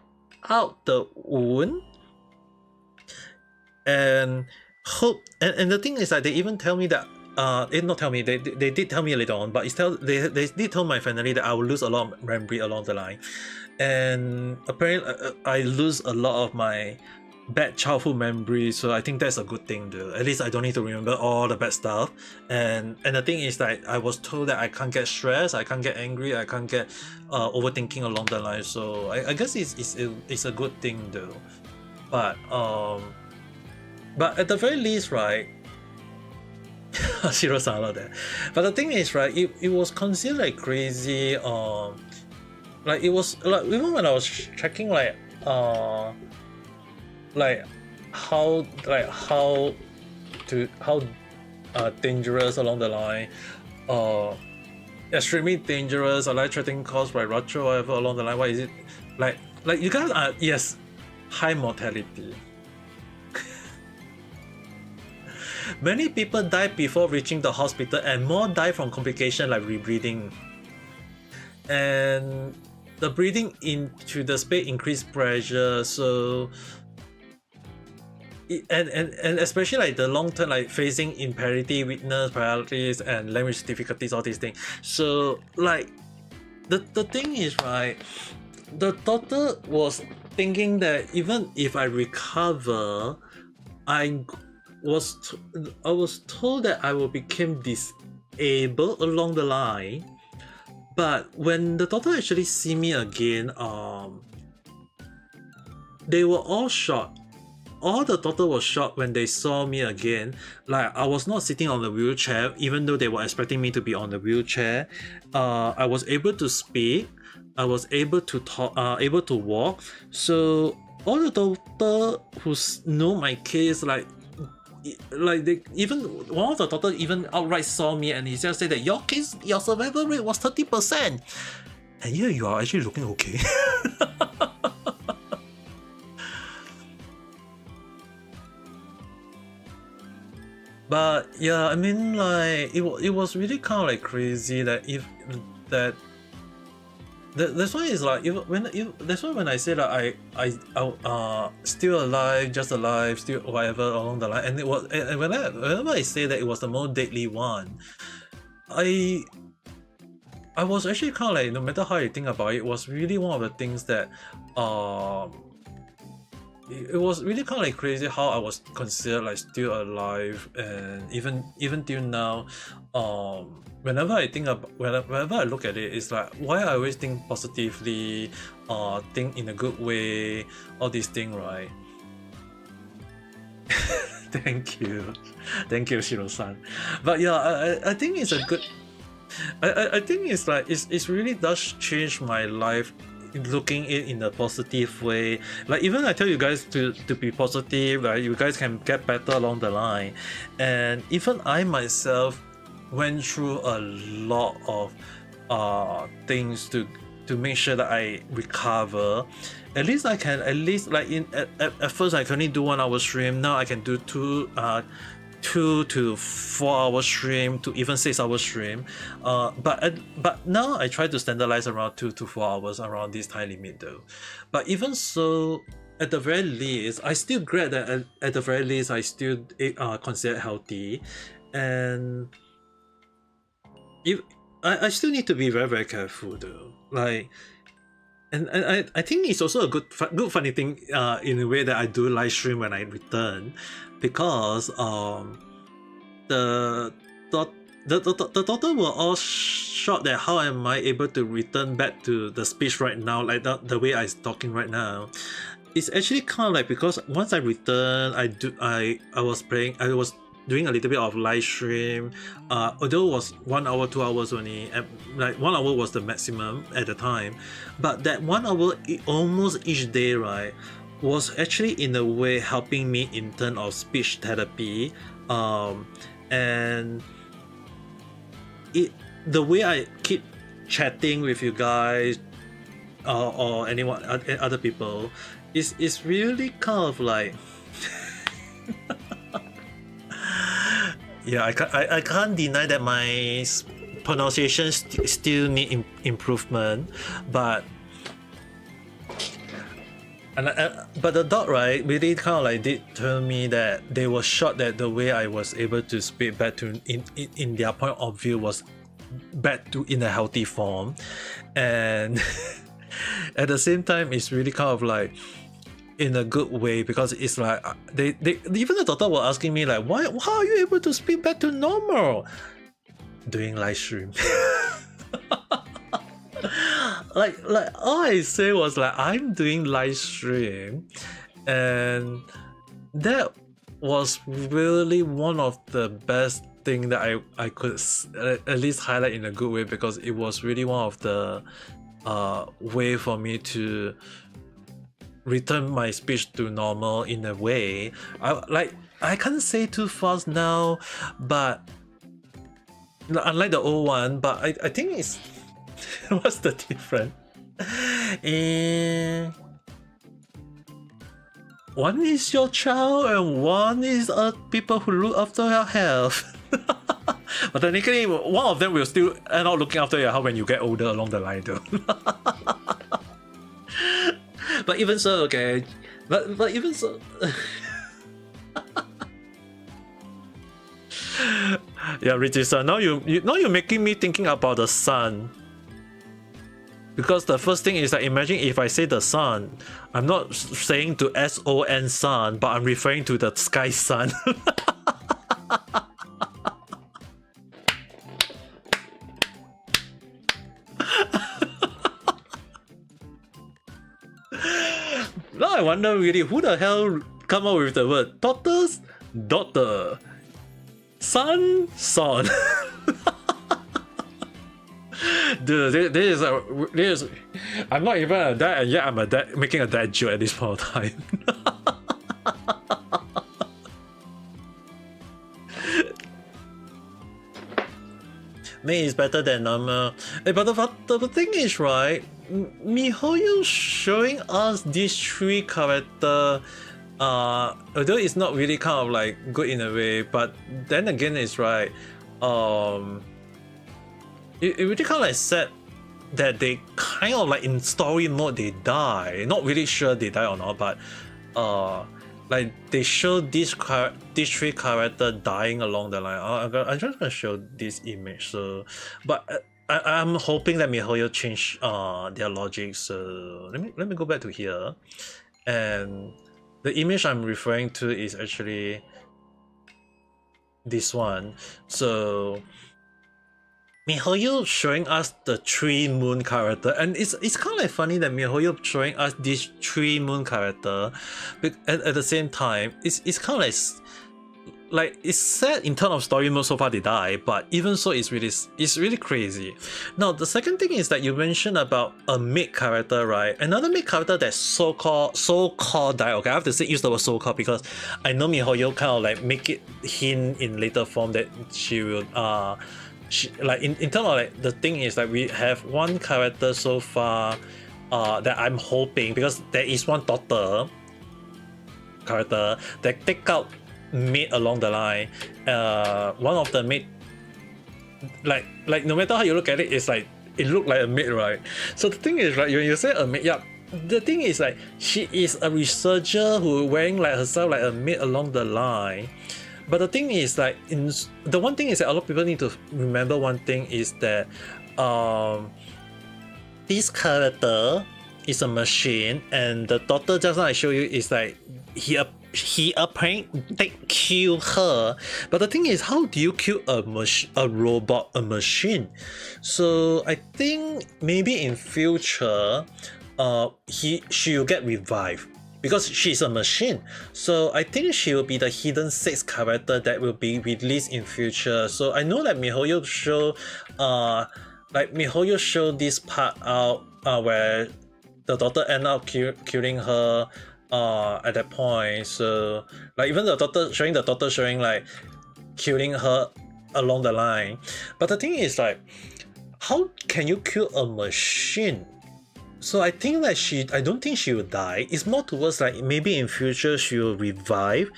out the wound, and hope. And the thing is that they even tell me that they not tell me, they did tell me later on, but they did tell my family that I will lose a lot of memory along the line, and apparently I lose a lot of my bad childhood memories, so I think that's a good thing though. At least I don't need to remember all the bad stuff. And the thing is that I was told that I can't get stressed, I can't get angry, I can't get overthinking along the line. So I guess it's a good thing though. But at the very least, right, Shiro-san there. But the thing is, right, it was considered like crazy. Like it was like, even when I was checking like how dangerous along the line, extremely dangerous, or life threatening caused by rupture, whatever along the line. What is it like you guys are, yes, high mortality. Many people die before reaching the hospital, and more die from complications like rebreathing. And the breathing into the space increased pressure, so and especially like the long term, like facing impairity, weakness, paralysis, and language difficulties, all these things. So like the thing is, right, the doctor was thinking that even if I recover, I was told that I will become disabled along the line. But when the doctor actually see me again, they were all shocked. All the doctor was shocked when they saw me again. Like I was not sitting on the wheelchair, even though they were expecting me to be on the wheelchair. I was able to speak. I was able to talk. Able to walk. So all the doctor who know my case, like they even, one of the doctor even outright saw me, and he just said that your survival rate was 30%, and here you are actually looking okay. But yeah, I mean, like it was really kind of like crazy that that's why it's like that's why when I say that I still alive, just alive, still whatever along the line, and it was, and whenever I say that it was the most deadly one, I was actually kind of like, no matter how you think about it, it was really one of the things that it was really kind of like crazy how I was considered like still alive. And even till now, whenever I think about, whenever I look at it, it's like, why I always think positively, think in a good way, all these things, right? Thank you, Shiro-san. But yeah, I think it's a good, I think it's like it's really does change my life, looking it in a positive way. Like even I tell you guys to be positive, right? You guys can get better along the line. And even I myself went through a lot of things to make sure that I recover. At least I can, like at first I can only do 1 hour stream. Now I can do 2 to 4 hour stream to even 6 hour stream. But now I try to standardize around 2 to 4 hours around this time limit though. But even so, at the very least, I still glad that at the very least I still considered healthy. And if I still need to be very, very careful though. Like, and I think it's also a good funny thing in a way that I do live stream when I return, because the the daughter were all shocked at how am I able to return back to the speech right now, like the way I'm talking right now. It's actually kind of like because once I returned, I was doing a little bit of live stream. Although it was 1 hour, 2 hours only, and like 1 hour was the maximum at the time, but that 1 hour almost each day, right, was actually in a way helping me in terms of speech therapy, and the way I keep chatting with you guys or anyone other people is really kind of like yeah, I can't deny that my pronunciation still need improvement, but but the dog, right, really kind of like did tell me that they were shocked that the way I was able to speak back to in their point of view was back to in a healthy form, and at the same time it's really kind of like in a good way, because it's like they even the doctor were asking me like, how are you able to speak back to normal doing live stream? like all I say was like, I'm doing live stream, and that was really one of the best thing that I could at least highlight in a good way, because it was really one of the way for me to return my speech to normal in a way. I can't say too fast now, but unlike the old one, but I think it's what's the difference? One is your child and one is people who look after your health. But technically, one of them will still end up looking after your health when you get older along the line though. But even so, okay. But even so. Yeah, Richie, now you're making me thinking about the sun. Because the first thing is that imagine if I say the sun, I'm not saying to S-O-N sun, but I'm referring to the sky sun. Now I wonder really who the hell come up with the word daughter's daughter, son. Dude, this is I'm not even a dad, and yet I'm a dad making a dad joke at this point of time. May is better than normal. But the thing is, right, MiHoYo showing us these three characters, although it's not really kind of like good in a way, but then again it's right, it really kind of like said that they kind of like in story mode they die. Not really sure they die or not, but like they show these three characters dying along the line. I'm just gonna show this image. So, but I'm hoping that MiHoYo change their logic. So let me go back to here, and the image I'm referring to is actually this one. So MiHoYo showing us the 3 moon character, and it's kind of like funny that MiHoYo showing us this 3 moon character, but at the same time, it's kind of like it's sad in terms of story mode. So far they die, but even so, it's really crazy. Now the second thing is that you mentioned about a mid character, right? Another mid character that's so-called die. Okay, I have to use the word so-called because I know MiHoYo kind of like make it hint in later form that she will like in terms of like the thing is like we have one character so far that I'm hoping, because there is one daughter character that take out mid along the line. One of the mid, like no matter how you look at it, it's like it look like a mid, right? So the thing is, right, when you say a mid, yeah, the thing is like she is a researcher who wearing like herself like a mid along the line. But the thing is like the one thing is that a lot of people need to remember one thing is that this character is a machine, and the daughter just now I show you is like he apparently killed her. But the thing is, how do you kill a robot, a machine? So I think maybe in future, she'll get revived because she's a machine. So I think she will be the hidden 6 character that will be released in future. So I know that MiHoYo showed this part out where the daughter end up killing her at that point. So like even the daughter showing like killing her along the line. But the thing is like, how can you kill a machine? So I think that I don't think she will die. It's more towards like maybe in future she will revive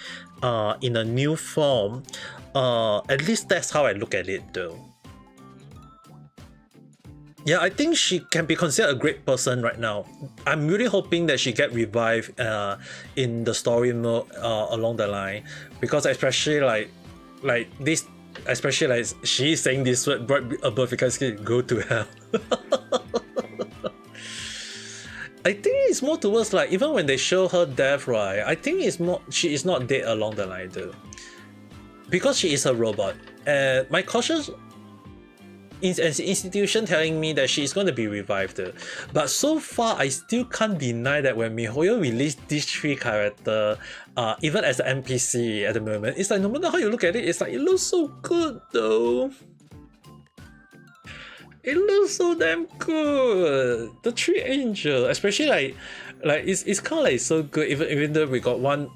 in a new form. At least that's how I look at it though. Yeah, I think she can be considered a great person right now. I'm really hoping that she get revived in the story mode along the line, because especially like this, especially like she's saying this word right above because she go to hell. I think it's more towards like even when they show her death, right? I think it's more she is not dead along the line though, because she is a robot. My cautious institution telling me that she is going to be revived. But so far, I still can't deny that when MiHoYo released these 3 characters, even as an NPC at the moment, it's like no matter how you look at it, it's like it looks so good though. It looks so damn good. The 3 angels, especially like it's kind of like so good. Even though we got one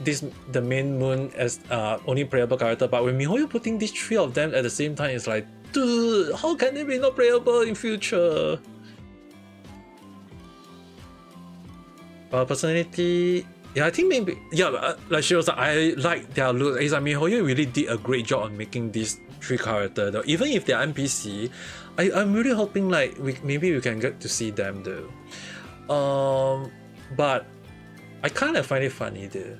the main moon as only playable character, but when MiHoYo putting these 3 of them at the same time, it's like, dude, how can they be not playable in future? Personality, yeah, I think maybe, yeah, like she was like, I like their look. It's like MiHoYo really did a great job on making these 3 characters though. Even if they're NPC, I'm really hoping like maybe we can get to see them though. But I kind of find it funny though,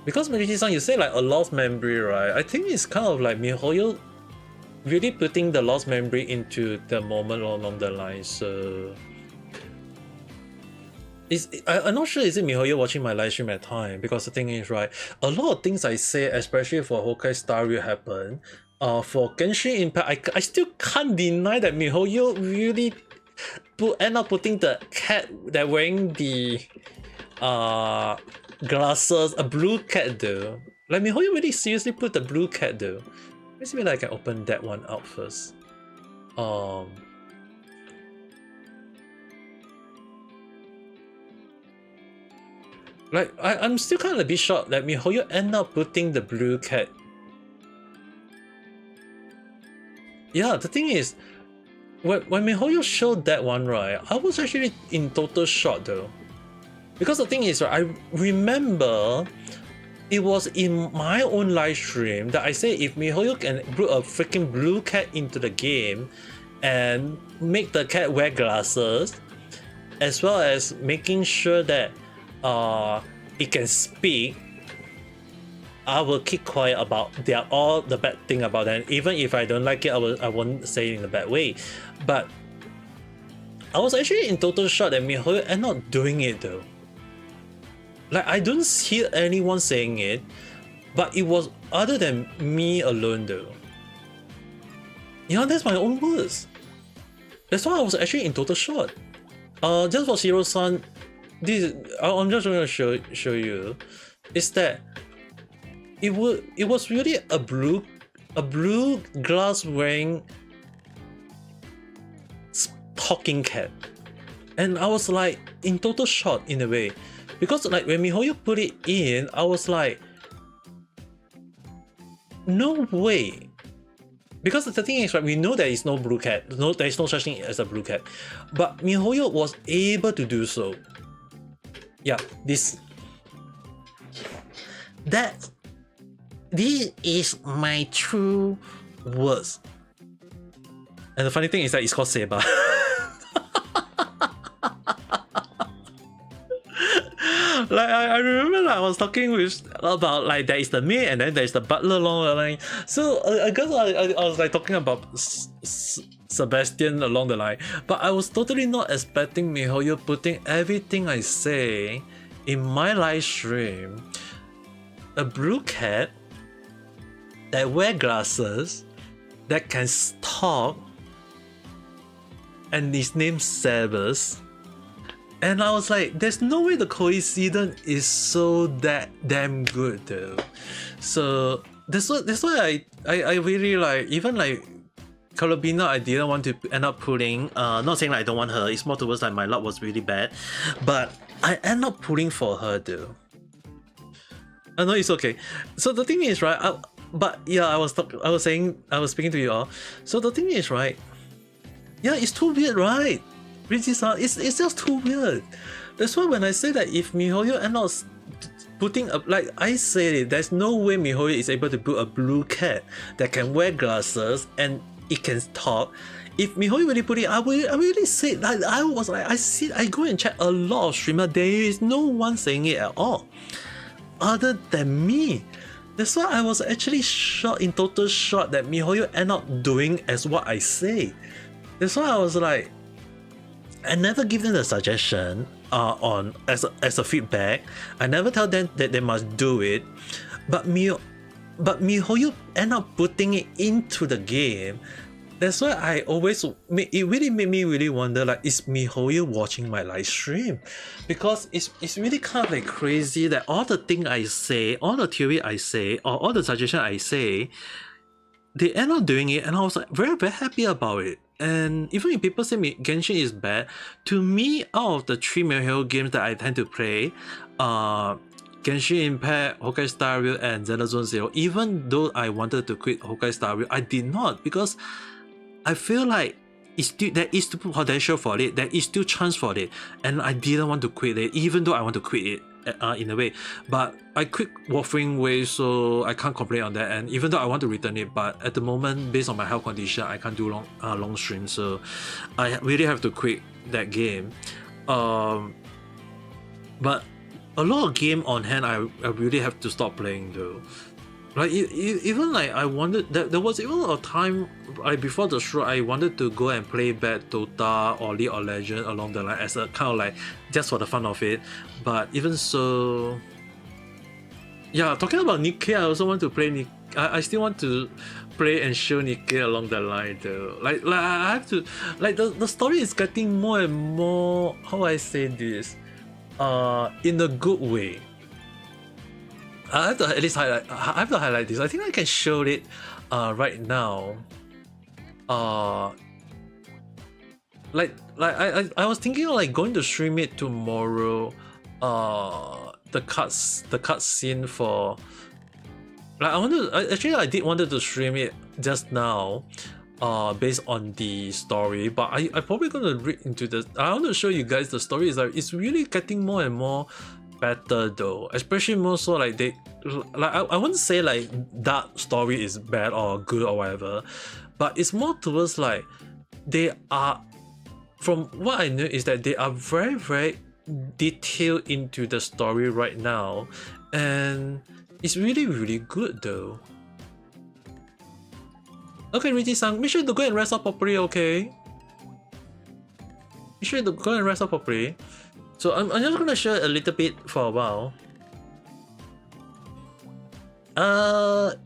because Medici-san, you say like a lost memory, right? I think it's kind of like MiHoYo really putting the lost memory into the moment along the line. So I'm not sure is it MiHoYo watching my live stream at time, because the thing is, right, a lot of things I say, especially for Honkai Star Rail happen. For Genshin Impact, I still can't deny that MiHoYo really end up putting the cat that wearing the glasses, a blue cat though. Like MiHoYo really seriously put the blue cat though. Let's see if I can open that one out first. Like I'm still kind of a bit shocked that MiHoYo end up putting the blue cat. Yeah, the thing is, when MiHoYo showed that one, right, I was actually in total shock though. Because the thing is, right, I remember it was in my own live stream that I said if MiHoYo can put a freaking blue cat into the game and make the cat wear glasses, as well as making sure that it can speak, I will keep quiet about all the bad thing about them. Even if I don't like it, I won't say it in a bad way. But I was actually in total shock that MiHoYo ended up doing it though. Like I don't hear anyone saying it, but it was other than me alone though. You know, that's my own words. That's why I was actually in total shock. Just for Shiro-san, I'm just going to show you, is that it was really a blue glass wearing talking cat, and I was like in total shock in a way, because like when MiHoYo put it in, I was like, no way. Because the thing is, right, we know there is no blue cat, there is no such thing as a blue cat, but MiHoYo was able to do so. Yeah, this is my true words. And the funny thing is that it's called Seba. Like I remember like, I was talking about like there is the maid and then there is the butler along the line. So I guess I was like talking about Sebastian along the line, but I was totally not expecting MiHoYo putting everything I say in my live stream, a blue cat that wear glasses, that can talk, and his name's Sebas. And I was like, there's no way the coincidence is so that damn good though. So that's why I really like, even like Carolina, I didn't want to end up pulling, not saying like I don't want her, it's more towards like my luck was really bad, but I end up pulling for her though. I know it's okay. So the thing is, right, but yeah, I was speaking to you all. So the thing is, right, yeah, it's too weird, right? It's just too weird. That's why when I say that if MiHoYo end up putting a, like I said it, there's no way MiHoYo is able to put a blue cat that can wear glasses and it can talk. If MiHoYo really put it, I really say, like, I was like, I go and check a lot of streamers, there is no one saying it at all other than me. That's why I was actually shocked, in total shock, that MiHoYo end up doing as what I say. That's why I was like, I never give them the suggestion on as a feedback. I never tell them that they must do it, but MiHoYo end up putting it into the game. That's why I always, it really made me really wonder, like, is MiHoYo watching my live stream? Because it's really kind of like crazy that all the thing I say, all the theory I say, or all the suggestion I say, they end up doing it, and I was like very, very happy about it. And even if people say Genshin is bad, to me, out of the 3 MiHoYo games that I tend to play, Genshin Impact, Honkai Star Rail, and Zelda Zone Zero, even though I wanted to quit Honkai Star Rail, I did not, because I feel like there is still potential for it, there is still chance for it, and I didn't want to quit it, even though I want to quit it in a way. But I quit Warframe Way, so I can't complain on that, and even though I want to return it, but at the moment, based on my health condition, I can't do long streams, so I really have to quit that game. But a lot of game on hand, I really have to stop playing though. Like even like I wanted, there was even a time before the show I wanted to go and play back Dota or League of Legends along the line as a kind of like just for the fun of it. But even so, yeah, talking about Nikkei, I also want to play I still want to play and show Nikkei along the line though. Like I have to, like the story is getting more and more, how I say this, in a good way. I have to at least highlight this. I think I can show it right now. Like I was thinking of like going to stream it tomorrow. The cutscene for, like, I did wanted to stream it just now, based on the story, but I probably gonna read into the, I want to show you guys the story. Is like, it's really getting more and more better though, especially more so like they, like I wouldn't say like that story is bad or good or whatever, but it's more towards like they are, from what I know is that they are very, very detailed into the story right now, and it's really, really good though. Okay, Riti-san, make sure to go and rest up properly, okay? Make sure to go and rest up properly. So I'm just gonna share a little bit for a while.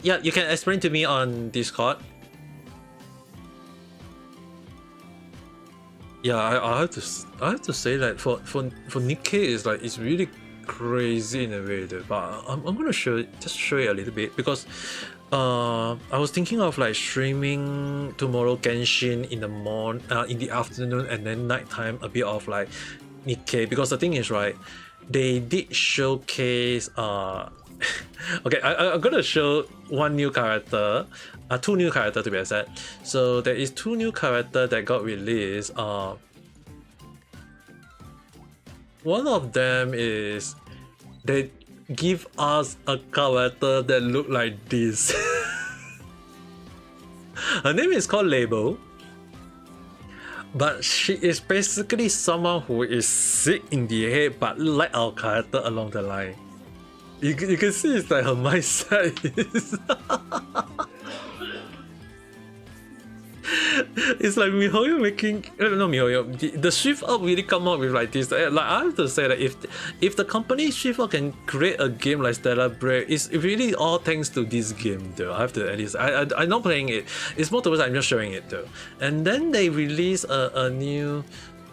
Yeah, you can explain to me on Discord. Yeah, I have to say that for Nikkei is like, it's really crazy in a way though. But I'm gonna show it a little bit, because I was thinking of like streaming tomorrow Genshin in the afternoon, and then nighttime a bit of like Nikkei, because the thing is, right, they did showcase okay, I'm gonna show one new character, two new characters to be exact. So there is 2 new characters that got released. One of them is, they give us a character that look like this. Her name is called Label, but she is basically someone who is sick in the head, but like our character along the line. You can see it's like her mindset is It's like MiHoYo making, no MiHoYo, the Shift Up really come up with like this. Like I have to say that if the company Shift Up can create a game like Stellar Break, it's really all thanks to this game though. I have to at least, I'm not playing it. It's more towards I'm just showing it though. And then they release a new,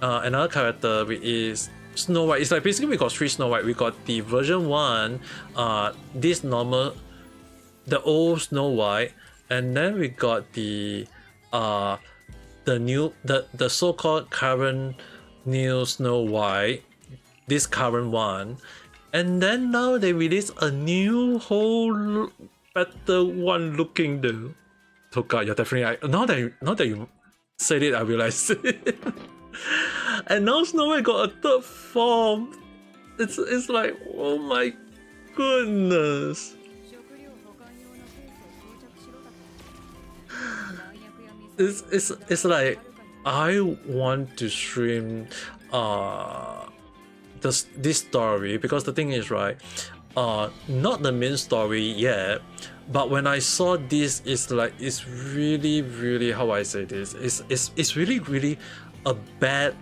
another character which is Snow White. It's like basically we got 3 Snow White. We got the version 1, this normal, the old Snow White, and then we got the new, the so-called current new Snow White, this current one, and then now they release a new whole better one looking though. Toka, you're definitely, now that you said it, I realized it. And now Snow White got a 3rd form. It's like, oh my goodness. It's like I want to stream this story, because the thing is, right, not the main story yet, but when I saw this, it's like, it's really, how I say this, it's really a bad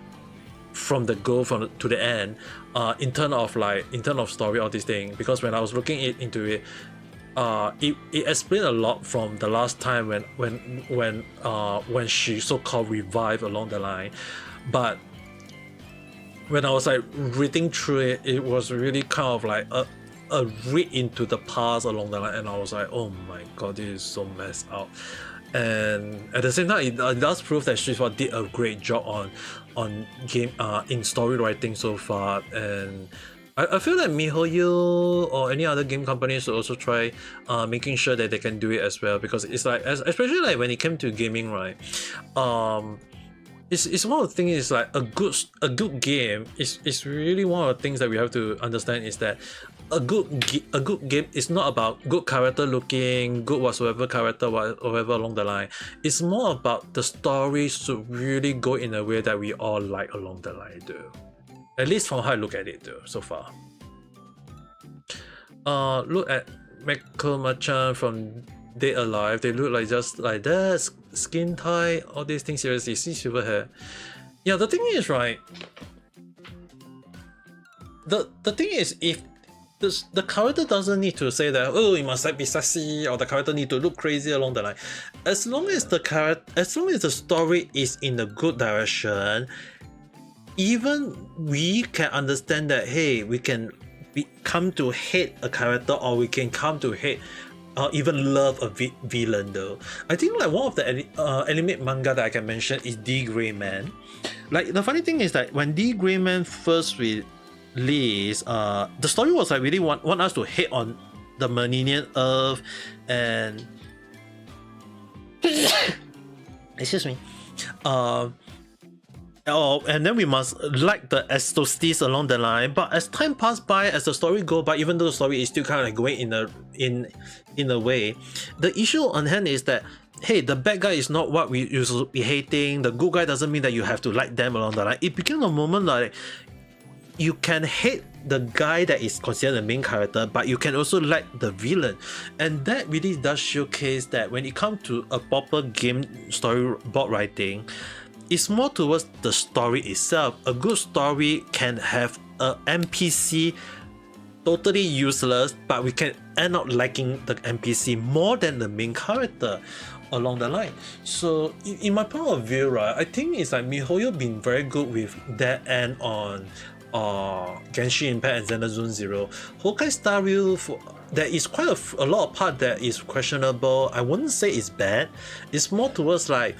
from the go to the end, in terms of story, all this thing, because when I was looking into it, it explained a lot from the last time when she so-called revived along the line. But when I was like reading through it, it was really kind of like a read into the past along the line, and I was like, oh my god, this is so messed up. And at the same time, it does prove that Shifa did a great job on game in story writing so far. And I feel like MiHoYo or any other game companies should also try making sure that they can do it as well, because it's like, especially like when it came to gaming, right? It's one of the things is like a good game is really one of the things that we have to understand, is that a good game is not about good character looking, good whatsoever character, whatever along the line. It's more about the story should really go in a way that we all like along the line though. At least from how I look at it though, so far. Look at Mekoma-chan from Dead Alive. They look like just like that, skin tight, all these things. Seriously, see silver hair. Yeah, the thing is, right, the thing is, if the character doesn't need to say that, oh, it must be sexy, or the character need to look crazy along the line. As long as the story is in a good direction, even we can understand that, hey, we can come to hate a character, or we can come to hate or even love a villain though. I think like one of the anime manga that I can mention is D Gray Man. Like the funny thing is that when D Gray Man first released, the story was like really want us to hate on the Maninian Earth and excuse me, and then we must like the Estostis along the line. But as time passed by, as the story go by, even though the story is still kind of like going in a way, the issue on hand is that, hey, the bad guy is not what we used to be hating. The good guy doesn't mean that you have to like them along the line. It became a moment like you can hate the guy that is considered the main character, but you can also like the villain. And that really does showcase that when it comes to a proper game storyboard writing, it's more towards the story itself. A good story can have a NPC totally useless, but we can end up liking the NPC more than the main character along the line. So in my point of view, right, I think it's like MiHoYo been very good with that end on Genshin Impact and Xenosaga Zone Zero. Honkai Star Rail, there is quite a lot of part that is questionable. I wouldn't say it's bad. It's more towards like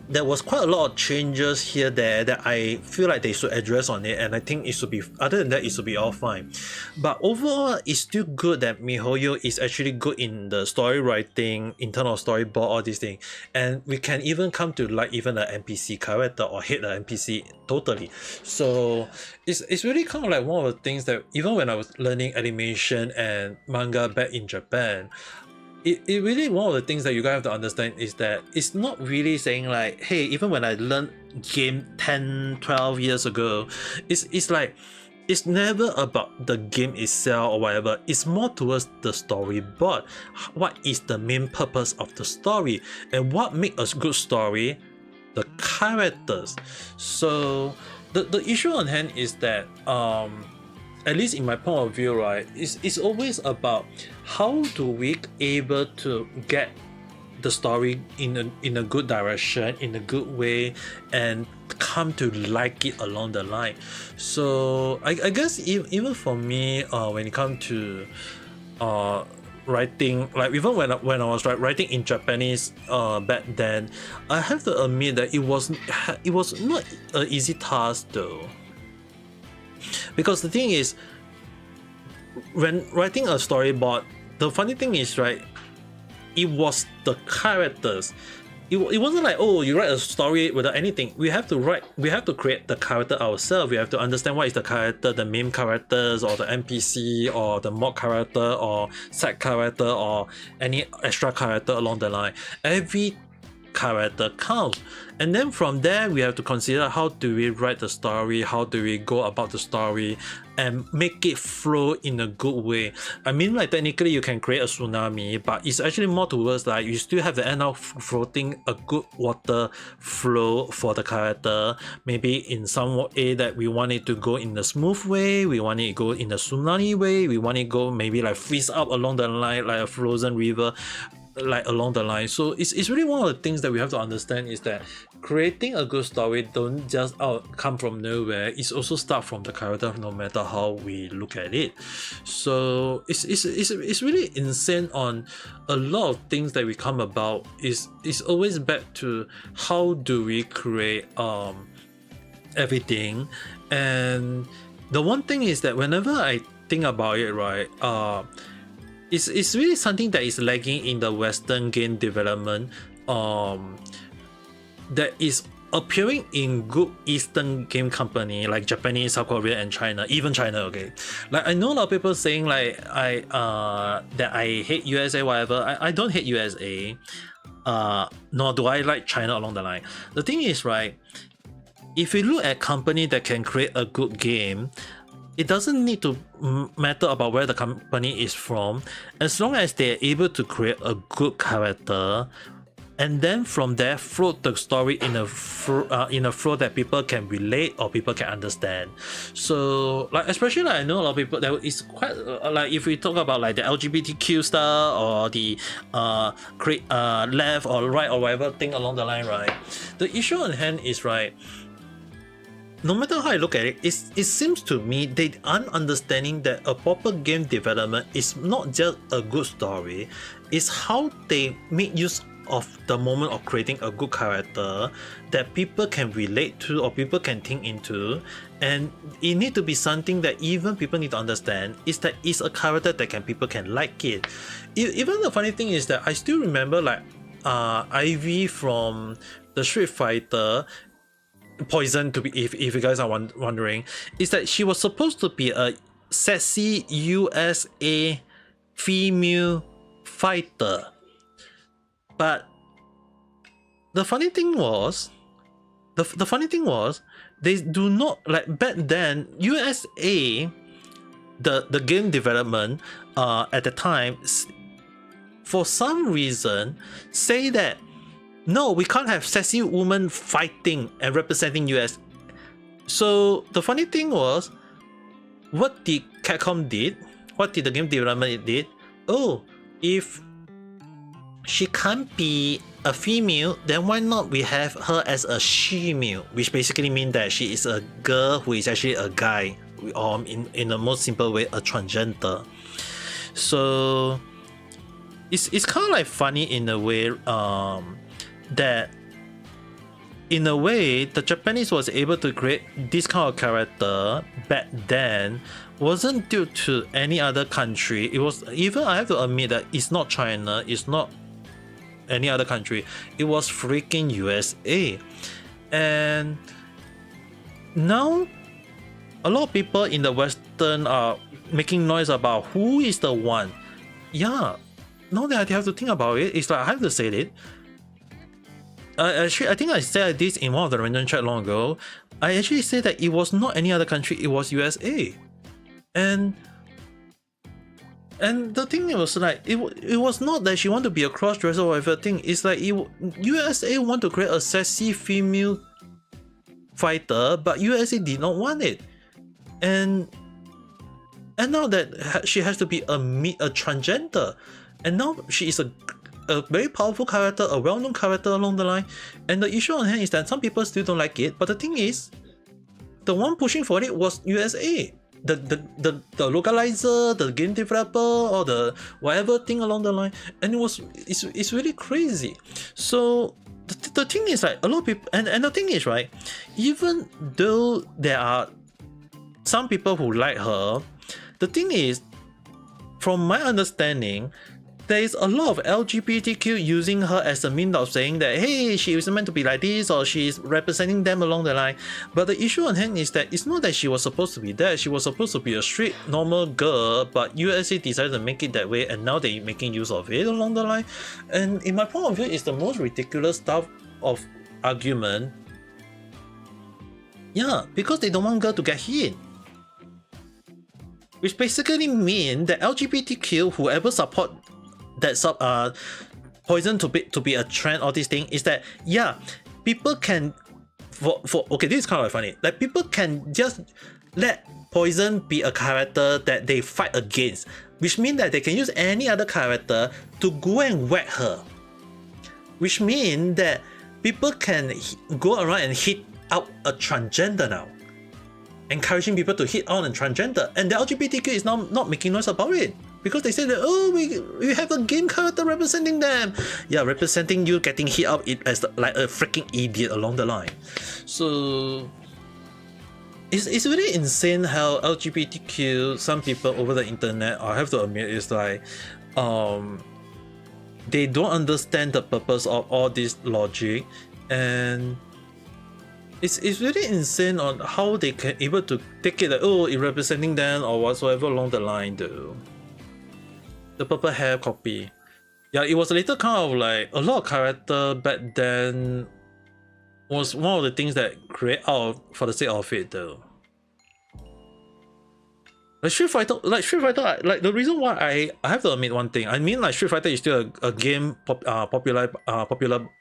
there was quite a lot of changes here there that I feel like they should address on it, and I think it should be, other than that, it should be all fine. But overall, it's still good that MiHoYo is actually good in the story writing, internal storyboard, all these things, and we can even come to like even an NPC character or hate the NPC totally. So it's really kind of like one of the things that even when I was learning animation and manga back in Japan, it really, one of the things that you guys have to understand is that it's not really saying like, hey, even when I learned game 10, 12 years ago, it's like it's never about the game itself or whatever. It's more towards the storyboard. What is the main purpose of the story, and what makes a good story? The characters. So the issue on hand is that at least in my point of view, right, it's always about how do we able to get the story in a good direction, in a good way, and come to like it along the line. So I guess even for me, when it comes to writing, like even when I was writing in Japanese back then, I have to admit that it was not an easy task though, because the thing is, when writing a storyboard, the funny thing is, right, it was the characters. It wasn't like, oh, you write a story without anything. We have to create the character ourselves. We have to understand what is the character, the main characters, or the NPC, or the mod character, or side character, or any extra character along the line. Every character counts, and then from there we have to consider how do we write the story, how do we go about the story and make it flow in a good way. I mean, like, technically you can create a tsunami, but it's actually more towards like you still have to end up floating a good water flow for the character. Maybe in some way that we want it to go in a smooth way, we want it to go in a tsunami way, we want it to go maybe like freeze up along the line like a frozen river, like along the line. So it's really one of the things that we have to understand is that creating a good story don't just come from nowhere. It's also start from the character, no matter how we look at it. So it's really insane on a lot of things that we come about. It's always back to how do we create everything. And the one thing is that whenever I think about it, right, it's really something that is lagging in the Western game development, that is appearing in good Eastern game company like Japanese, South Korea, and China, even China. Okay, like I know a lot of people saying like that I hate USA, whatever. I don't hate USA, nor do I like China along the line. The thing is, right, if you look at company that can create a good game, it doesn't need to matter about where the company is from, as long as they're able to create a good character, and then from there float the story in a flow that people can relate or people can understand. So like, especially like I know a lot of people that is quite like, if we talk about like the LGBTQ stuff or the left or right or whatever thing along the line, right, the issue on hand is, right, no matter how I look at it, it seems to me they aren't understanding that a proper game development is not just a good story, it's how they make use of the moment of creating a good character that people can relate to or people can think into. And it need to be something that even people need to understand is that it's a character that people can like it. Even the funny thing is that I still remember like Ivy from the Street Fighter, Poison, to be if you guys are wondering, is that she was supposed to be a sexy USA female fighter. But the funny thing was, they do not, like, back then USA, the game development at the time, for some reason say that no, we can't have sexy women fighting and representing US. So the funny thing was, what did Capcom did? What did the game development did? Oh, if she can't be a female, then why not we have her as a she-male, which basically means that she is a girl who is actually a guy, or in the most simple way, a transgender. So it's kind of like funny in a way, that in a way the Japanese was able to create this kind of character back then wasn't due to any other country. It was, even I have to admit that it's not China, it's not any other country, it was freaking USA. And now a lot of people in the Western are making noise about who is the one. Yeah, now that I have to think about it, it's like I have to say it. Actually, I think I said this in one of the random chat long ago. I actually say that it was not any other country, it was USA. And the thing was like, it was not that she wanted to be a cross-dresser or whatever thing. It's like USA want to create a sexy female fighter, but USA did not want it. And now that she has to be a transgender, and now she is a very powerful character, a well-known character along the line. And the issue on hand is that some people still don't like it, but the thing is, the one pushing for it was USA. The localizer, the game developer, or the whatever thing along the line, and it's really crazy. So the thing is, like, a lot of people, and the thing is, right, even though there are some people who like her, the thing is, from my understanding, there is a lot of LGBTQ using her as a means of saying that, hey, she is meant to be like this, or she's representing them along the line. But the issue on hand is that it's not that she was supposed to be that. She was supposed to be a straight, normal girl, but USA decided to make it that way, and now they're making use of it along the line. And in my point of view, it's the most ridiculous stuff of argument. Yeah, because they don't want girl to get hit. Which basically means that LGBTQ, whoever support that poison to be a trend, all these things, is that, yeah, people can okay, this is kind of funny, like, people can just let poison be a character that they fight against, which means that they can use any other character to go and whack her, which means that people can go around and hit out a transgender now, encouraging people to hit on a transgender, and the LGBTQ is now not making noise about it. Because they say that, oh, we have a game character representing them. Yeah, representing you getting hit up as like a freaking idiot along the line. So it's really insane how LGBTQ, some people over the internet, I have to admit, is like, they don't understand the purpose of all this logic, and it's really insane on how they can able to take it like, oh, it representing them or whatsoever along the line though. The purple hair copy. Yeah, it was a little kind of like, a lot of character back then was one of the things that create out for the sake of it though. Like Street Fighter, like the reason why I have to admit one thing. I mean, like, Street Fighter is still a game popular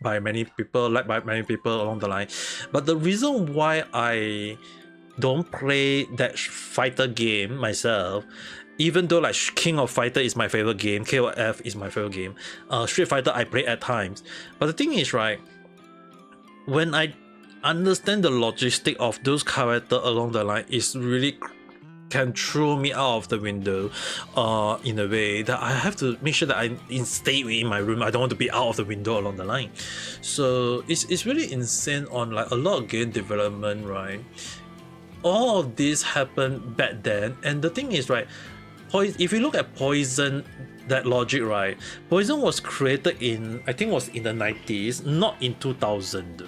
by many people, liked by many people along the line. But the reason why I don't play that fighter game myself, even though like King of Fighter is my favorite game, KOF is my favorite game, Street Fighter I play at times. But the thing is, right, when I understand the logistic of those characters along the line, is really can throw me out of the window in a way that I have to make sure that I stay in my room. I don't want to be out of the window along the line. So it's really insane on like a lot of game development, right? All of this happened back then, and the thing is, right, if you look at Poison, that logic, right, Poison was created in, I think it was in the 90s, not in 2000.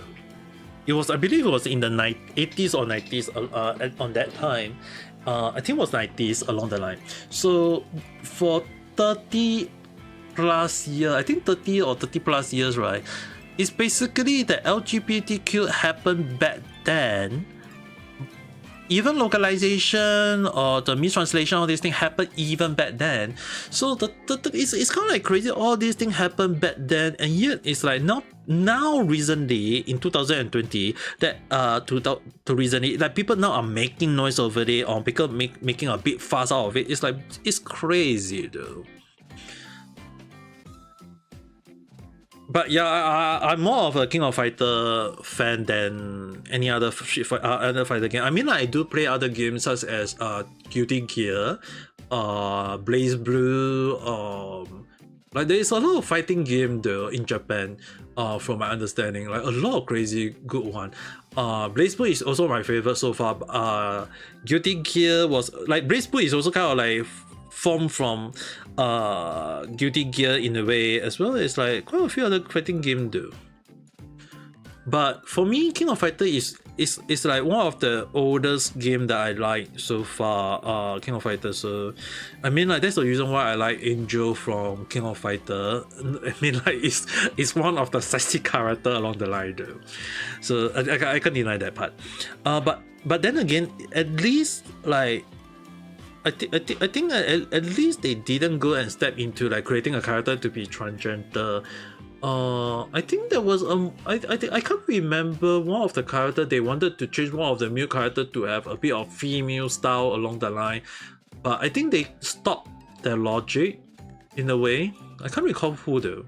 It was, I believe it was in the 80s or 90s on that time. I think it was 90s along the line. So for 30 plus years, I think 30 or 30 plus years, right, it's basically the LGBTQ happened back then. Even localization or the mistranslation, all these things happened even back then. So it's kind of like crazy. All these things happened back then, and yet it's like now recently in 2020 that to recently, like, people now are making noise over it, or people making a big fuss out of it. It's like, it's crazy though. But yeah, I'm more of a King of Fighter fan than any other other fighter game. I mean, like, I do play other games such as Guilty Gear, Blaze Blue. Like, there is a lot of fighting game though in Japan. From my understanding, like a lot of crazy good one. Blaze Blue is also my favorite so far. Guilty Gear was like, Blaze Blue is also kind of like formed from Guilty Gear in a way, as well as like quite a few other fighting games though. But for me, King of Fighter is like one of the oldest game that I like so far. King of Fighter. So, I mean, like that's the reason why I like Angel from King of Fighter. I mean, like it's one of the sexy character along the line though. So I can't deny that part. But then again, at least like. I think at least they didn't go and step into like creating a character to be transgender. I think there was I can't remember one of the character they wanted to change one of the male character to have a bit of female style along the line, but I think they stopped their logic in a way. I can't recall who though.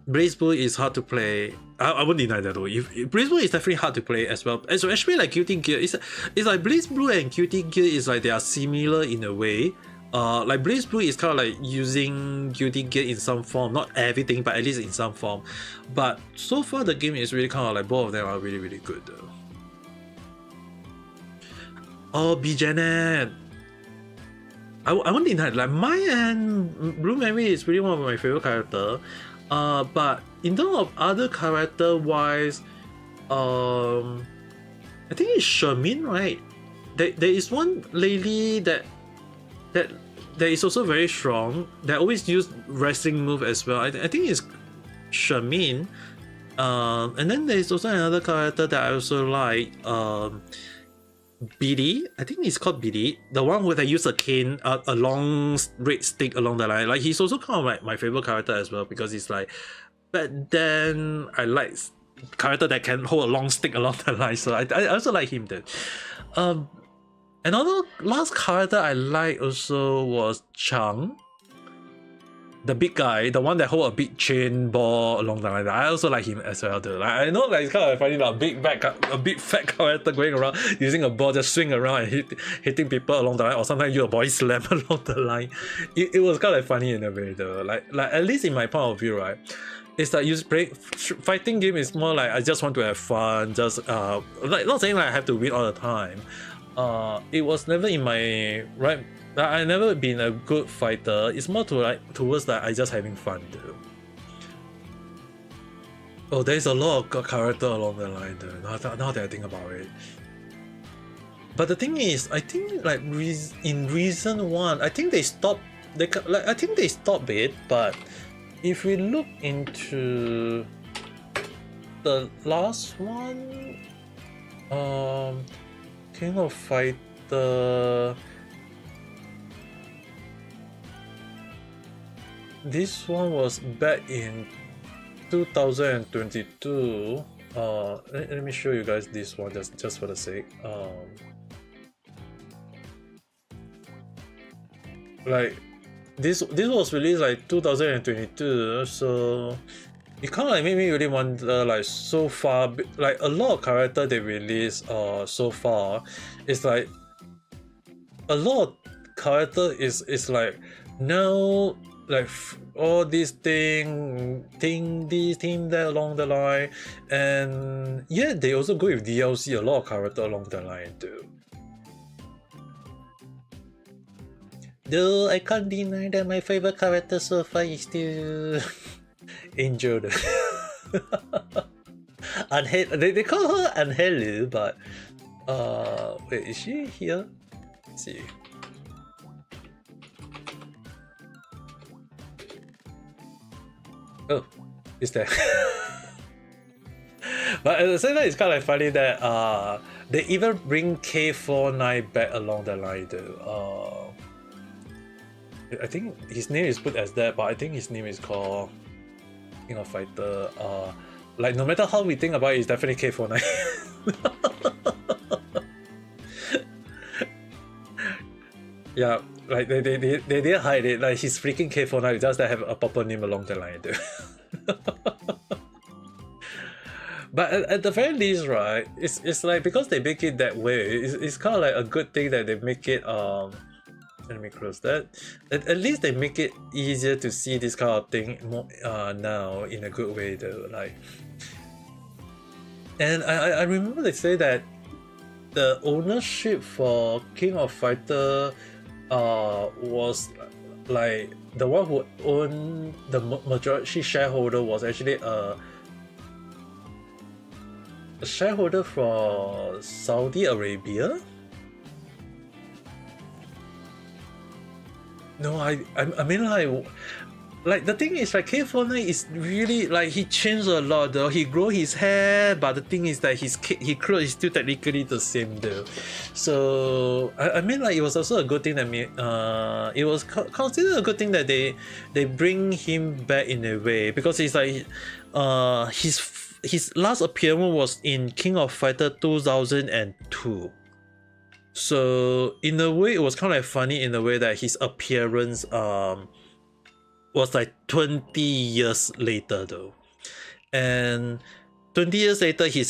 BlazBlue is hard to play. I won't deny that though. If BlazBlue is definitely hard to play as well. So actually like Guilty Gear, it's like BlazBlue and Guilty Gear is like they are similar in a way. Like BlazBlue is kind of like using Guilty Gear in some form, not everything, but at least in some form. But so far the game is really kind of like both of them are really really good though. Oh, B Janet. I won't deny like mine and Blue Mary is really one of my favorite character. But in terms of other character wise, I think it's Shermin, right? There is one lady that is also very strong. They always use wrestling move as well. I think it's Shermin. And then there is also another character that I also like. Billy, I think it's called Billy, the one where they use a cane, a long red stick along the line. Like he's also kind of like my favorite character as well because he's like. But then I like character that can hold a long stick along the line, so I also like him then. Another last character I like also was Chang. The big guy, the one that hold a big chain ball along the line. I also like him as well though. Like, I know like it's kind of funny, like a big fat character going around using a ball just swing around and hitting people along the line, or sometimes you a body slam along the line. It was kind of funny in a way though. Like at least in my point of view, right? It's like you play fighting game is more like I just want to have fun, just like not saying like I have to win all the time. It was never in my right. I never been a good fighter. It's more to like towards that I just having fun though. Oh, there's a lot of character along the line though. Now that I think about it. But the thing is, I think like in Reason 1, I think they stopped. I think they stopped it. But if we look into the last one, King of Fighter. This one was back in 2022. Let me show you guys this one just for the sake. Like this was released like 2022, so it kind of like made me really wonder like so far, like a lot of character they released so far. It's like a lot of character is like now. Like all these thing that along the line, and yeah, they also go with DLC a lot of character along the line too. Though I can't deny that my favorite character so far is still Angel. They call her Angelu, but wait, is she here? Let's see. Oh, is there? But at the same time, it's kind of funny that they even bring K49 back along the line though. I think his name is put as that, but I think his name is called King of Fighter. Like no matter how we think about it, it's definitely K49. Yeah. Like they didn't hide it. Like he's freaking K49, just that have a proper name along the line too. But at the very least, right? It's like because they make it that way. It's kind of like a good thing that they make it. Let me close that. At least they make it easier to see this kind of thing more now in a good way though. Like, and I remember they say that the ownership for King of Fighter. Was like the one who owned the majority shareholder was actually a shareholder for Saudi Arabia? No, I mean like the thing is like K49 is really like he changed a lot though. He grew his hair, but the thing is that his clothes is still technically the same though. So I mean like it was also a good thing that it was considered a good thing that they bring him back in a way, because it's like his last appearance was in King of Fighter 2002. So in a way it was kind of like funny in a way that his appearance was like 20 years later though, and 20 years later he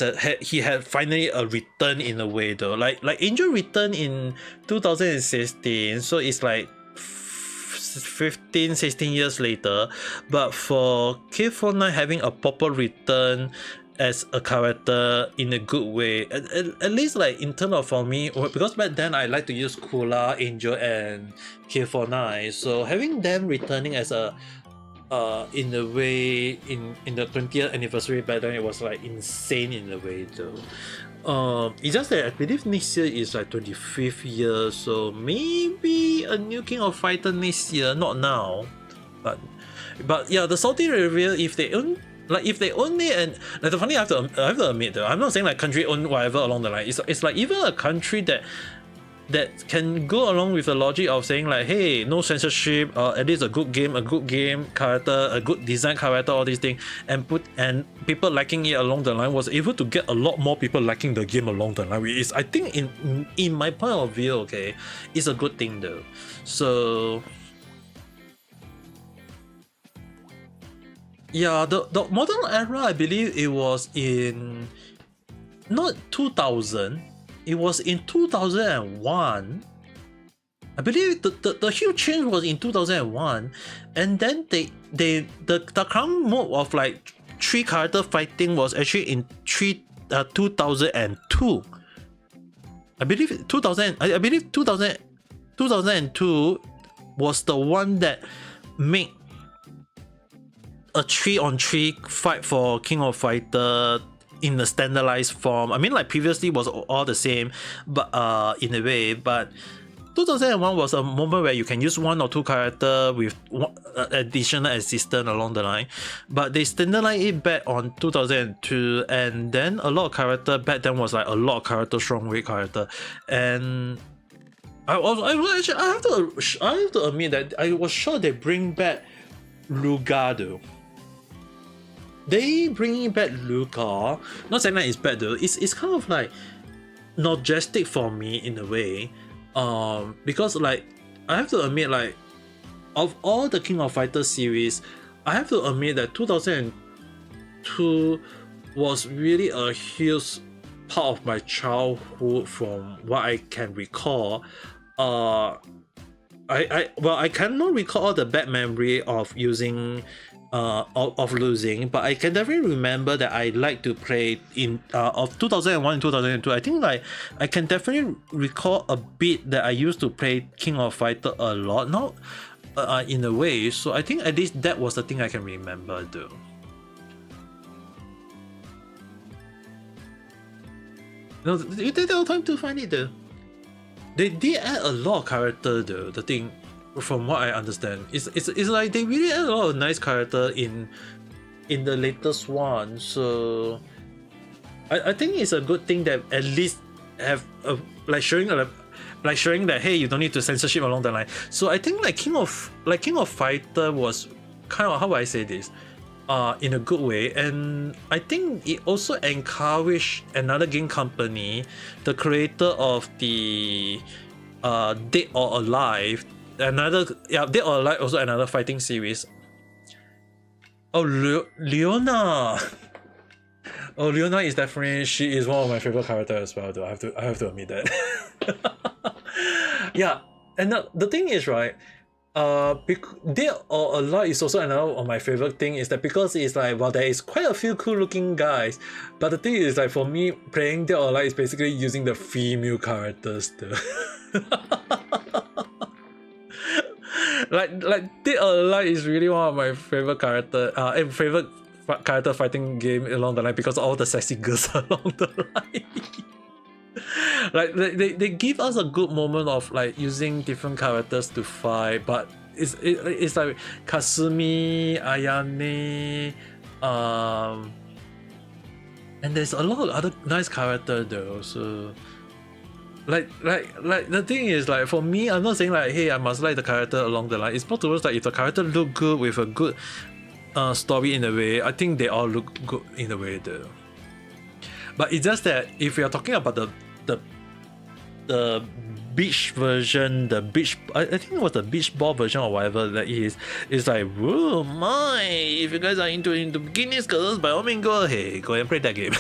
had finally a return in a way though, like Angel returned in 2016, so it's like 15-16 years later. But for K49 having a proper return as a character in a good way, at least like in terms of for me, because back then I like to use Kula, Angel and K49, so having them returning as a in a way in the 20th anniversary back then, it was like insane in a way though. It's just that I believe next year is like 25th year, so maybe a new King of Fighter next year, not now, but yeah, the Saudi Arabia, if they own it, and like the funny, I have to admit though, I'm not saying like country own whatever along the line. It's like even a country that can go along with the logic of saying like, hey, no censorship, at least a good game character, a good design character, all these things, and people liking it along the line, was able to get a lot more people liking the game along the line, which is, I think in my point of view, okay, it's a good thing though. So yeah, the modern era, I believe it was in not 2000, it was in 2001. I believe the huge change was in 2001, and then the current mode of like 3 character fighting was actually in 2002. I believe 2002 was the one that made a 3-on-3 fight for King of Fighter in the standardized form. I mean, like previously was all the same, but in a way, but 2001 was a moment where you can use 1 or 2 character with additional assistant along the line, but they standardized it back on 2002, and then a lot of character back then was like a lot of character, strong weight character, and I have to admit that I was sure they bring back Luga though. They bringing back Luca, not saying that it's bad though, it's kind of like nostalgic for me in a way, because like I have to admit, like of all the King of Fighters series, I have to admit that 2002 was really a huge part of my childhood from what I can recall. I cannot recall all the bad memory of using of losing, but I can definitely remember that I like to play in of 2001 and 2002. I think like I can definitely recall a bit that I used to play King of Fighter a lot, not in a way, so I think at least that was the thing I can remember though. No, you take the time to find it though. They did add a lot of character though, the thing, from what I understand. It's like they really add a lot of nice character in the latest one, so I think it's a good thing that at least have like showing that hey, you don't need to censorship along the line. So I think like King of Fighter was kind of, how do I say this, in a good way, and I think it also encouraged another game company, the creator of the Dead or Alive, Dead or Alive, also another fighting series. Oh, Leona. Oh, Leona is definitely, she is one of my favorite characters as well though. I have to admit that. Yeah, and the thing is, right, Dead or Alive is also another of my favorite thing, is that because it's like, well, there is quite a few cool looking guys, but the thing is like for me, playing Dead or Alive is basically using the female characters though. like Dead or Alive is really one of my favorite character, favorite character fighting game along the line because all the sexy girls along the line. Like they give us a good moment of like using different characters to fight, but it's like Kasumi, Ayane, and there's a lot of other nice characters though. So like the thing is, like, for me, I'm not saying like, hey, I must like the character along the line. It's more towards like, if the character look good with a good story in a way, I think they all look good in a way though. But it's just that if we are talking about the beach version, I think it was the beach ball version or whatever that is, it's like, whoa, my, if you guys are into bikinis girls, by all means go ahead, go and play that game.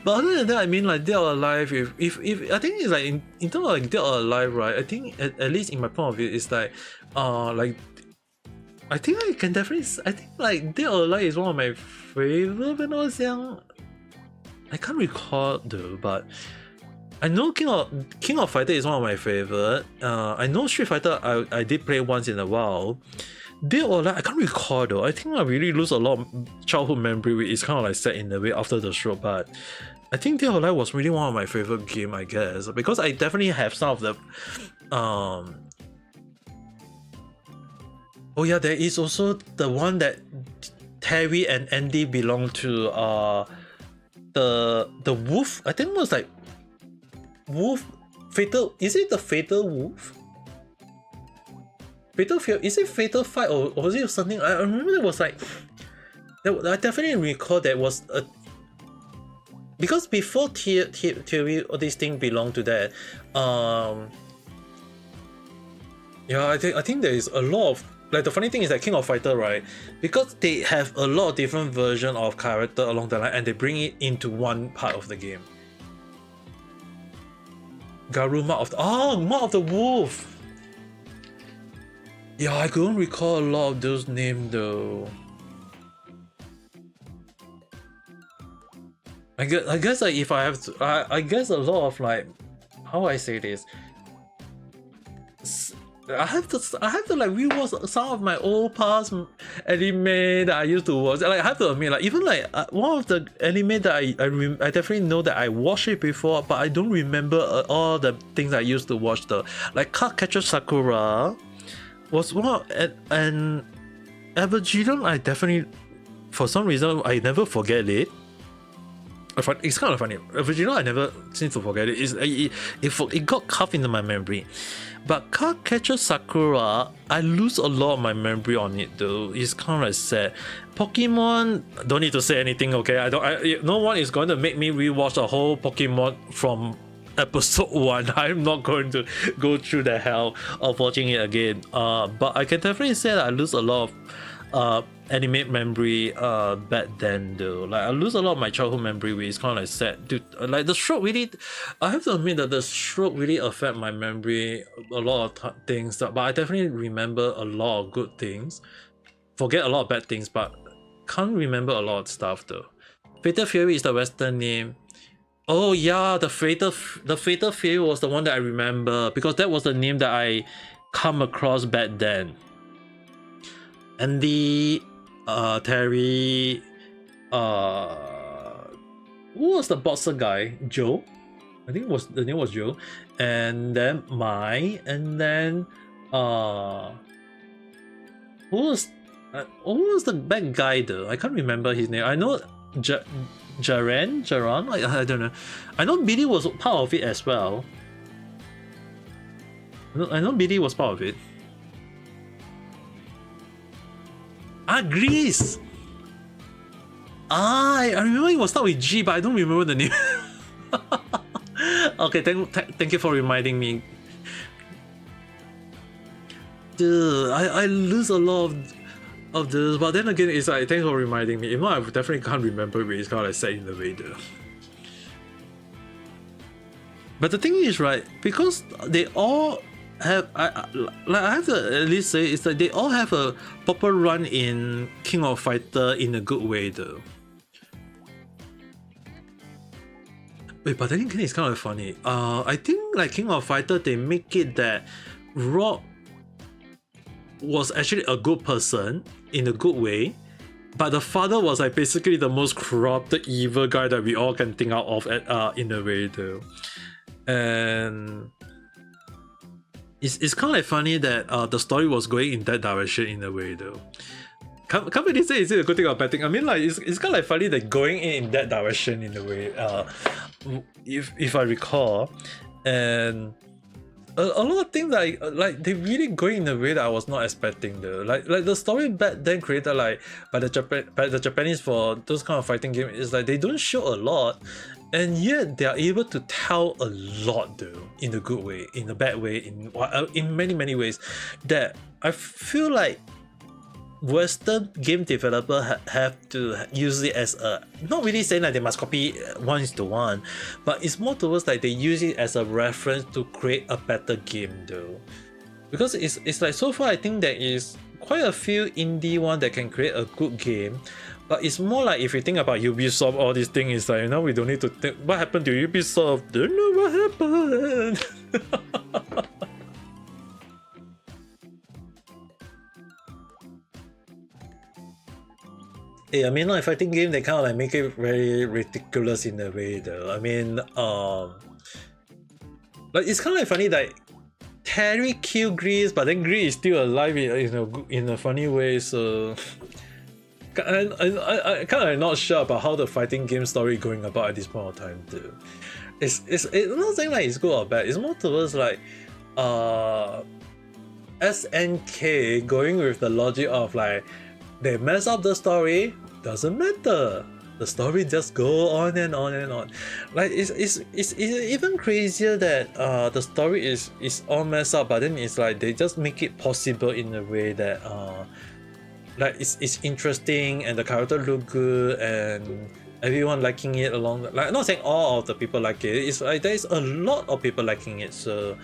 But other than that, I mean, like, Dead or Alive, if I think it's like, in terms of like Dead or Alive, right, I think at least in my point of view, it's like I think I can definitely, I think like Dead or Alive is one of my favorite when I was young. I can't recall though, but I know King of Fighter is one of my favorite. I know Street Fighter I did play once in a while. Dead or Alive, I can't recall though. I think I really lose a lot of childhood memory, which is kind of like set in the way after the show, but I think Dead or Alive was really one of my favorite game, I guess, because I definitely have some of the oh yeah, there is also the one that Terry and Andy belong to, the wolf. I think it was like wolf fatal. Is it the fatal wolf? Fatal Fear? Is it Fatal Fight or was it something? I remember it was like, I definitely recall that was a, because before Theory, all these things belong to that. Yeah, I think there is a lot of, like, the funny thing is that King of Fighter, right? Because they have a lot of different versions of character along the line, and they bring it into one part of the game. Garou, Mark of the Wolf. Yeah, I couldn't recall a lot of those names though. I guess like, if I have to, I guess a lot of, like, how do I say this? I have to like rewatch some of my old past anime that I used to watch. Like, I have to admit, like, even like one of the anime that I definitely know that I watched it before, but I don't remember all the things I used to watch. The like Cardcaptor Sakura was one, and Evangelion. I definitely, for some reason, I never forget it. It's kind of funny. Evangelion, I never seem to forget it. It got carved into my memory. But Cardcaptor Sakura, I lose a lot of my memory on it though. It's kind of like sad. Pokemon, don't need to say anything, okay? No one is going to make me rewatch the whole Pokemon from episode 1. I'm not going to go through the hell of watching it again. But I can definitely say that I lose a lot of anime memory back then though. Like, I lose a lot of my childhood memory, which is kind of like sad. Dude, like, the stroke really, I have to admit that the stroke really affect my memory a lot of things, but I definitely remember a lot of good things, forget a lot of bad things, but can't remember a lot of stuff though. Fatal Fury is the Western name. Oh yeah, the Fatal Fury was the one that I remember, because that was the name that I come across back then. And the Terry, who was the boxer guy? Joe, I think the name was Joe, and then and then who was the bad guy though? I can't remember his name. I know Jaran, I don't know. I know Billy was part of it as well. I know Billy was part of it. Grease! I remember it was start with G, but I don't remember the name. Okay, thank you for reminding me. Dude, I lose a lot of this, but then again, it's like, thanks for reminding me. If not, I definitely can't remember it. It's kind of like set in the way though. But the thing is, right, because they all have, I have to at least say, it's like they all have a proper run in King of Fighter in a good way though. Wait, but then it's kind of funny. I think like King of Fighter, they make it that Rock was actually a good person in a good way, but the father was like basically the most corrupted evil guy that we all can think out of in a way though. And it's kind of like funny that the story was going in that direction in a way though. Can't really say is it a good thing or bad thing. I mean, like it's kind of like funny that going in that direction in a way. If I recall, and a lot of things like they really going in a way that I was not expecting though. Like the story back then created like by the Japanese for those kind of fighting games is like they don't show a lot, and yet they are able to tell a lot though, in a good way, in a bad way, in many ways that I feel like Western game developer have to use it as a, not really saying that they must copy 1:1, but it's more towards like they use it as a reference to create a better game though. Because it's like so far I think there is quite a few indie one that can create a good game, but it's more like if you think about Ubisoft, all these things is like, you know, we don't need to think what happened to Ubisoft, don't know what happened. I mean, like fighting game, they kind of like make it very ridiculous in a way, though. I mean, like it's kind of like funny that Terry killed Grease, but then Grease is still alive in a funny way. So I kind of not sure about how the fighting game story going about at this point of time, too. It's not saying like it's good or bad. It's more towards like SNK going with the logic of like they mess up the story, doesn't matter. The story just go on and on and on. Like it's even crazier that the story is all messed up, but then it's like they just make it possible in a way that like it's interesting and the character look good and everyone liking it along. Like I'm not saying all of the people like it. It's like there's a lot of people liking it. So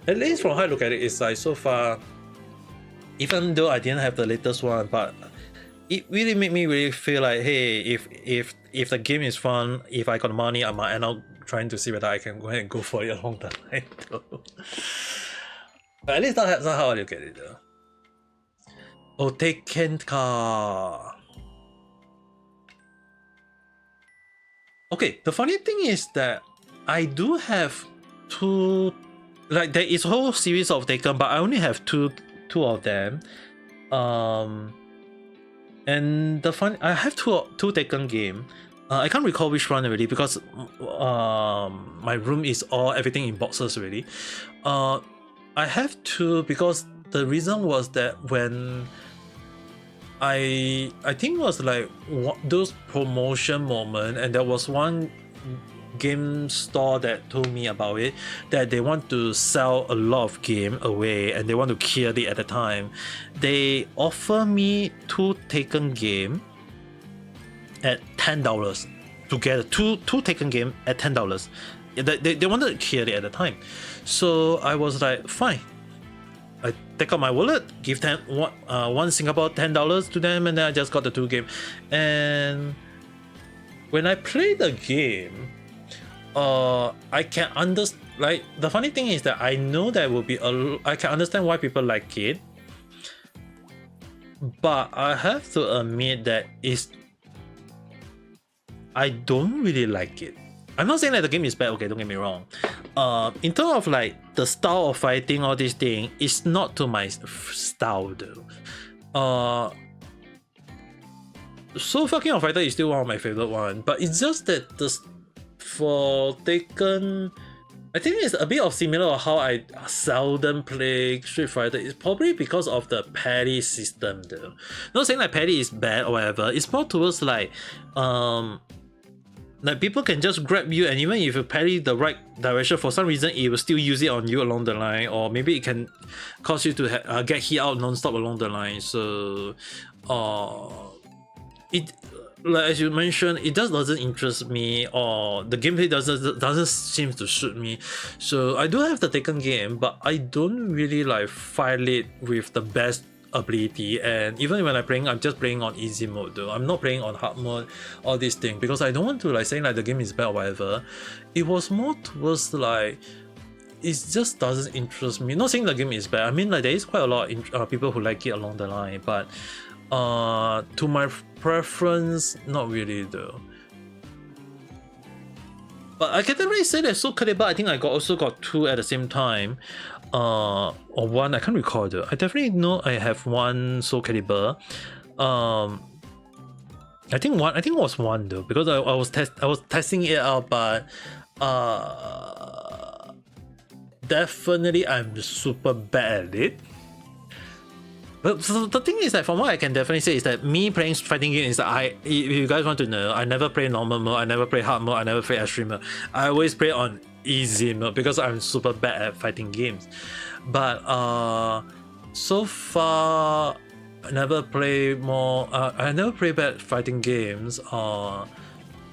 at least from how I look at it, it's like so far. Even though I didn't have the latest one, but it really made me really feel like, hey, if the game is fun, if I got money, I might end up trying to see whether I can go ahead and go for it along the line though. But at least that's how I look at it though. Oh, Tekken ka. Okay, the funny thing is that I do have two, like there is a whole series of Tekken, but I only have two of them. And the fun, I have two Tekken game. I can't recall which one already because my room is everything in boxes already. I have two because the reason was that when I think it was like those promotion moment, and there was one game store that told me about it, that they want to sell a lot of game away and they want to kill it at the time. They offer me two Taken game at $10 together, two Taken game at $10. They wanted to kill it at the time, so I was like, fine. I take out my wallet, give them one Singapore $10 to them, and then I just got the two game. And when I play the game, I can understand. Like the funny thing is that I know there will be I can understand why people like it, but I have to admit that I don't really like it. I'm not saying that the game is bad. Okay, don't get me wrong. In terms of like the style of fighting, all these things, it's not to my style though. So fucking of Fighter is still one of my favorite one, but it's just that for Taken, I think it's a bit of similar to how I seldom play Street Fighter. It's probably because of the parry system though. Not saying like parry is bad or whatever. It's more towards like people can just grab you, and even if you parry the right direction, for some reason it will still use it on you along the line, or maybe it can cause you to get hit out non-stop along the line. So it, like as you mentioned, it just doesn't interest me, or the gameplay doesn't seem to suit me. So I do have the Taken game, but I don't really like fight it with the best ability. And even when I'm playing, I'm just playing on easy mode though. I'm not playing on hard mode, all these things, because I don't want to like saying like the game is bad or whatever. It was more towards like it just doesn't interest me. Not saying the game is bad. I mean, like there is quite a lot of people who like it along the line, but To my preference, not really though. But I can definitely say that Soul Calibur, I think I also got 2 at the same time. Or 1, I can't recall though. I definitely know I have 1 Soul Calibur. I think it was 1 though, because I was testing it out, but definitely I'm super bad at it. But so the thing is that from what I can definitely say is that me playing fighting games is that if you guys want to know, I never play normal mode, I never play hard mode, I never play extreme mode. I always play on easy mode because I'm super bad at fighting games. But so far I never play bad fighting games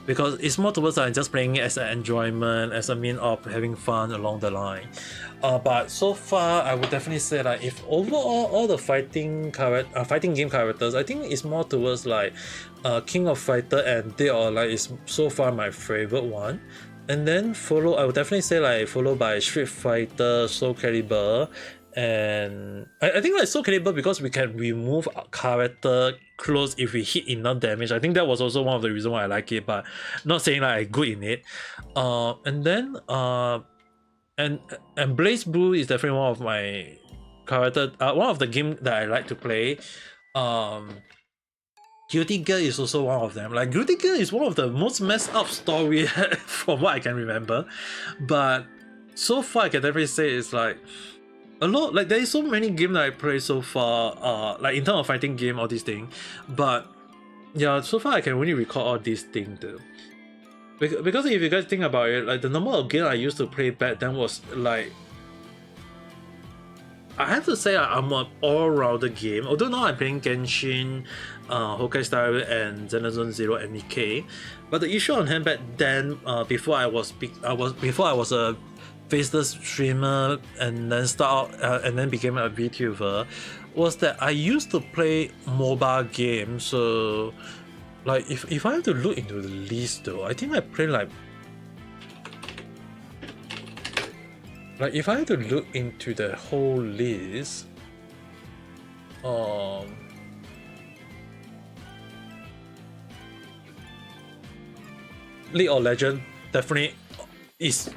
because it's more towards like just playing it as an enjoyment, as a mean of having fun along the line. But so far, I would definitely say like if overall all the fighting game characters, I think it's more towards like King of Fighter and Dead or Alive is so far my favorite one. And then I would definitely say like followed by Street Fighter, Soul Calibur, and I think like Soul Calibur because we can remove our character close if we hit enough damage. I think that was also one of the reasons why I like it, but not saying like I'm good in it. And then and Blaze Blue is definitely one of my character. One of the game that I like to play. Guilty Gear is also one of them. Like Guilty Gear is one of the most messed up story from what I can remember, but so far I can definitely say it's like a lot. Like there is so many games that I play so far. Like in terms of fighting game, all these things, but yeah, so far I can only recall all these things though. Because if you guys think about it, like the number of games I used to play back then was like, I have to say I'm an all-rounder game. Although now I'm playing Genshin, Honkai Star Rail, and Xenosaga Zero MDK, but the issue on hand back then, before I was a faceless streamer and then became a VTuber, was that I used to play mobile games. So like if I have to look into the list though, I think I play like if I have to look into the whole list, League of Legends definitely is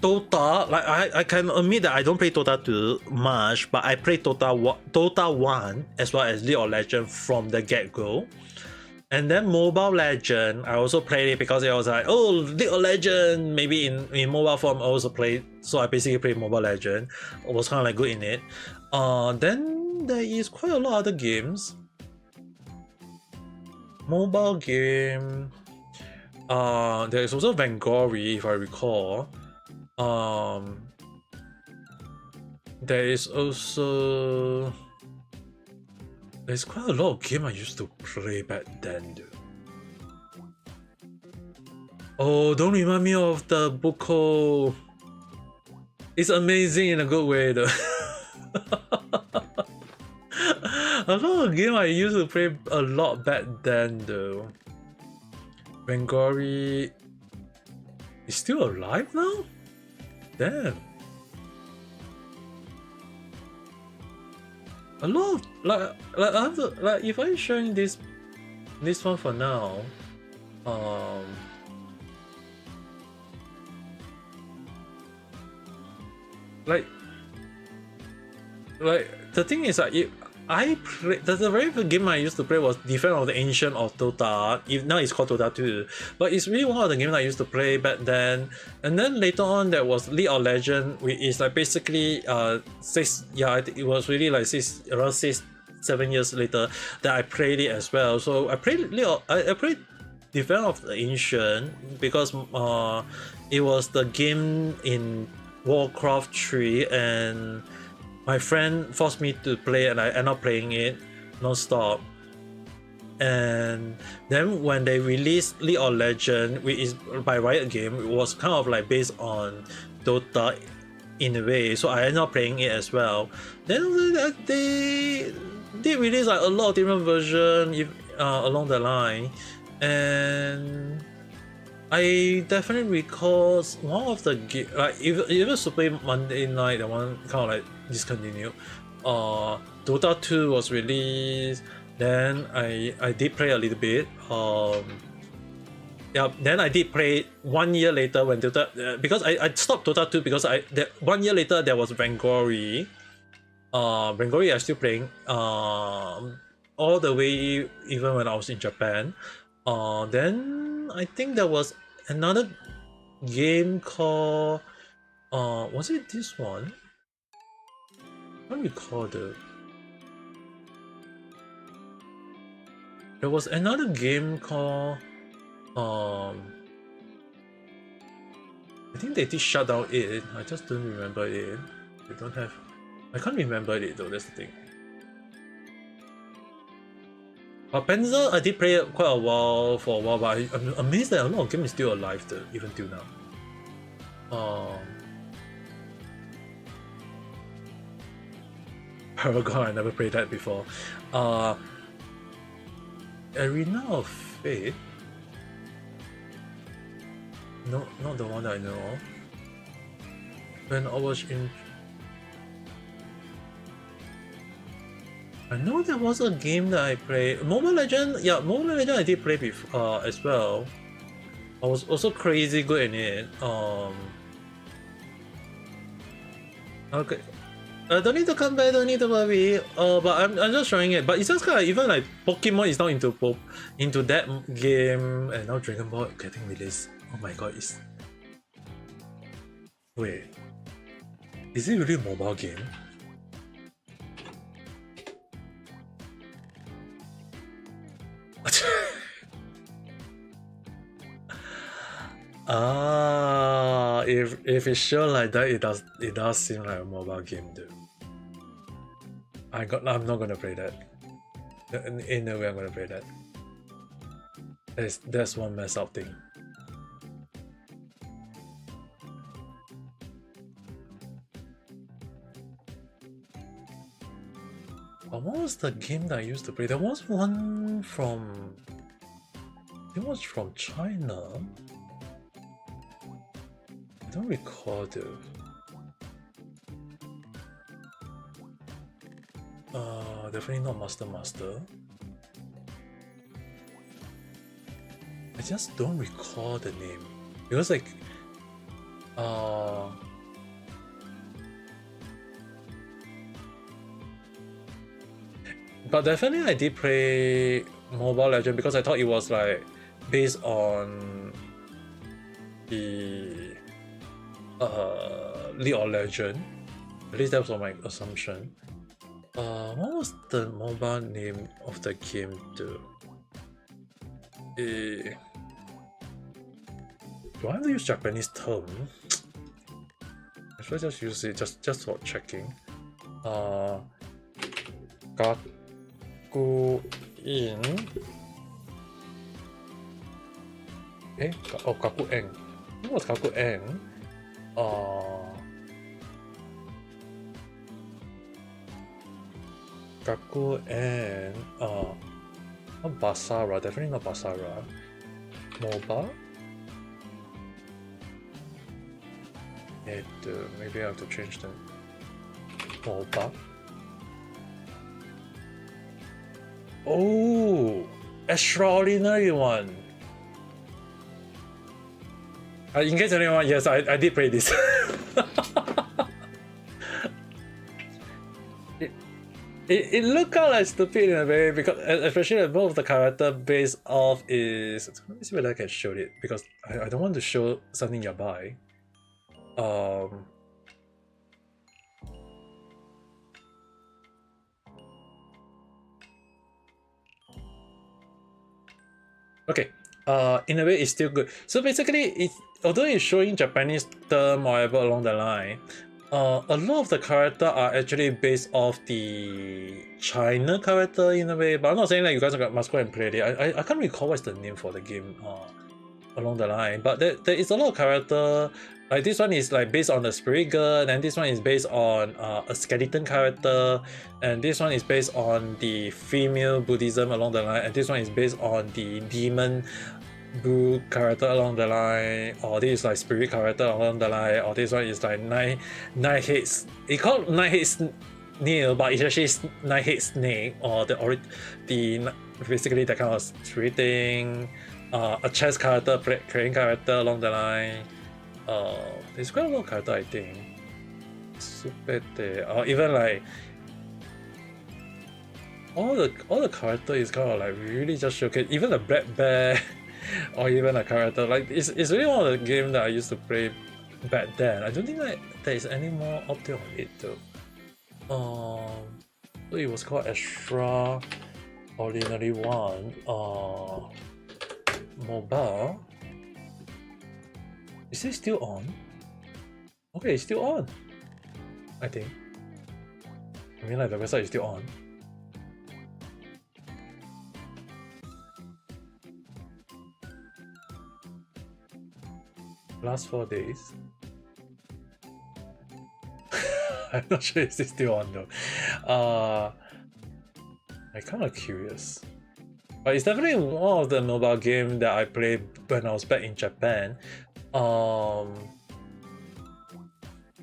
Dota. Like I can admit that I don't play Dota 2 much, but I play Dota 1 as well as League of Legends from the get-go. And then Mobile Legend, I also played it because it was like, oh, League of Legends, maybe in mobile form I also played. So I basically played Mobile Legend. I was kind of like good in it. Then there is quite a lot of other games. Mobile game. There is also Vanguard, if I recall. There is also... There's quite a lot of games I used to play back then, dude. Oh, don't remind me of the Buko. It's amazing in a good way, though. A lot of games I used to play a lot back then, though. Vanguard is still alive now? Damn. A lot of I have to, like if I'm showing this one for now, like the thing is that the very first game I used to play was Defense of the Ancient of Dota. Now it's called Dota 2, but it's really one of the games I used to play back then. And then later on there was League of Legends, which is like basically I think it was really like around 6-7 years later that I played it as well. So I played I played Defense of the Ancient because it was the game in Warcraft 3 and my friend forced me to play and I ended up playing it non-stop. And then when they released League of Legends, which is by Riot Game, it was kind of like based on Dota in a way, so I ended up playing it as well. Then they did release like a lot of different versions along the line, and I definitely recall one of the like even Super Monday Night, the one kind of like discontinued. Dota 2 was released. Then I did play a little bit. Yeah, then I did play 1 year later when Dota, because I stopped Dota 2 because 1 year later there was Vangory. Vangory I still playing all the way even when I was in Japan. Then I think there was another game called was it this one? What do you call the? There was another game called I think they did shut down it. I just don't remember it. They don't have. I can't remember it though. That's the thing. But Panzer, I did play it quite a while for a while, but I'm amazed that a lot of games is still alive though, even till now. Paragon, I never played that before. Arena of Fate. No, not the one that I know of. When I was in, I know there was a game that I played. Mobile Legend, yeah, Mobile Legend I did play before as well. I was also crazy good in it. Okay. Don't need to come back, don't need to worry. But I'm just showing it. But it's just kind of even like Pokemon is now into that game, and now Dragon Ball getting released. Oh my god, is wait, is it really a mobile game? If it's shown like that, it does seem like a mobile game though. I'm not gonna play that. In no way I'm gonna play that. That's one messed up thing. But what was the game that I used to play? There was one from. It was from China. I don't recall though. Definitely not Master. I just don't recall the name. It was like but definitely I did play Mobile Legend because I thought it was like based on the League of Legends. At least that was my assumption. What was the mobile name of the game though? Do I have to use Japanese term? I should just use it just for checking. Gaku in. Gaku Eng. What was Gaku Eng? Gaku and not Basara, definitely not Basara. MOBA? Maybe I have to change the MOBA. Oh, extraordinary one. In case anyone, yes, I did play this. It looked kind of like stupid in a way because especially both of the character based off is. Let me see whether I can show it because I don't want to show something yabai. Okay. In a way it's still good. So basically although it's showing Japanese term or whatever along the line, a lot of the character are actually based off the China character in a way, but I'm not saying that you guys must go and play it. I can't recall what's the name for the game along the line, but there is a lot of character. Like this one is like based on the spirit girl, and this one is based on a skeleton character, and this one is based on the female Buddhism along the line, and this one is based on the demon blue character along the line, or this is like spirit character along the line, or this one is like nine heads. It called nine heads new, but it's actually Night Snake or the basically that kind of treating a chess character, playing character along the line. There's quite a lot of character I think. Super or even like all the character is kind of like really just showcase. Even the Black Bear or even a character like it's really one of the games that I used to play back then. I don't think that there is any more update on it though. So it was called Extraordinary One. Mobile. Is it still on? Okay, it's still on. I think. I mean, like the website is still on. Last 4 days. I'm not sure if it's still on though. I'm kind of curious. But it's definitely one of the mobile games that I played when I was back in Japan. Oh,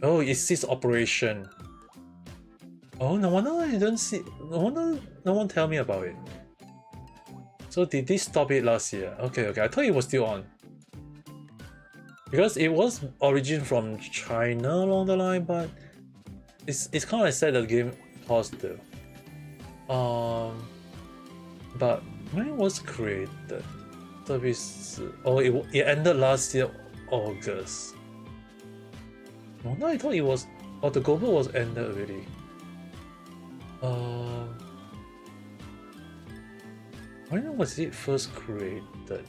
it ceased operation. Oh, no wonder I don't see. No wonder no one tell me about it. So did they stop it last year? Okay, I thought it was still on. Because it was origin from China along the line, but it's kind of like sad that the game paused though. But when it was created, it ended last year August. No, I thought it was. Oh, the global was ended already. When was it first created?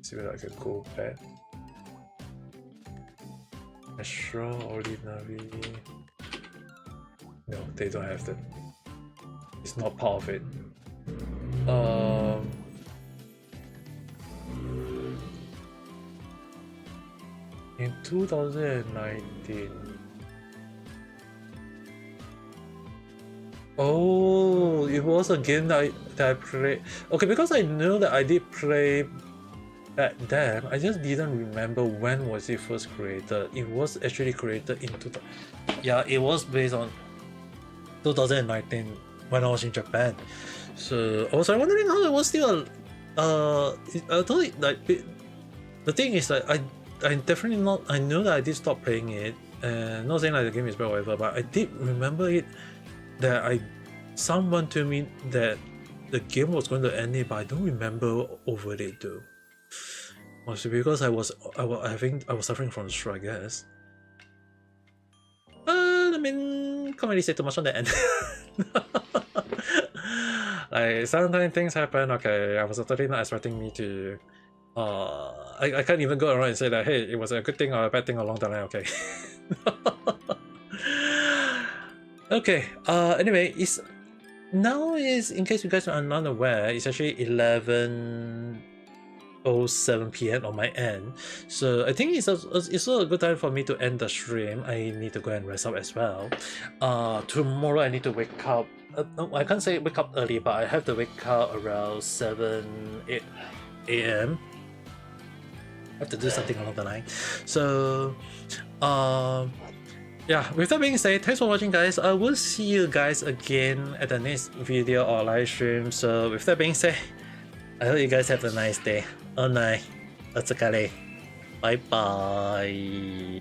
See whether I can go back. Extraordinary. No, they don't have that. It's not part of it. In 2019. Oh, it was a game that I played. Okay, because I know that I did play back then, I just didn't remember when was it first created. It was actually created in it was based on 2019 when I was in Japan. So I was wondering how it was still. I thought like the thing is that I definitely not. I know that I did stop playing it, and not saying like the game is bad or whatever, but I did remember it that someone told me that the game was going to end it, but I don't remember over it though. Mostly because I was suffering from stress, I guess. I mean, can't really say too much on the end. Like sometimes things happen. Okay, I was totally not expecting me to. I can't even go around and say that hey, it was a good thing or a bad thing along the line. Okay. Okay. Anyway, now in case you guys are not aware, it's actually 11:07 p.m. on my end, so I think it's also a good time for me to end the stream. I need to go and rest up as well. Tomorrow I need to wake up. No, I can't say wake up early, but I have to wake up around 7-8 a.m. I have to do something along the line. So, yeah, with that being said, thanks for watching guys. I will see you guys again at the next video or live stream. So with that being said, I hope you guys have a nice day. Bye bye.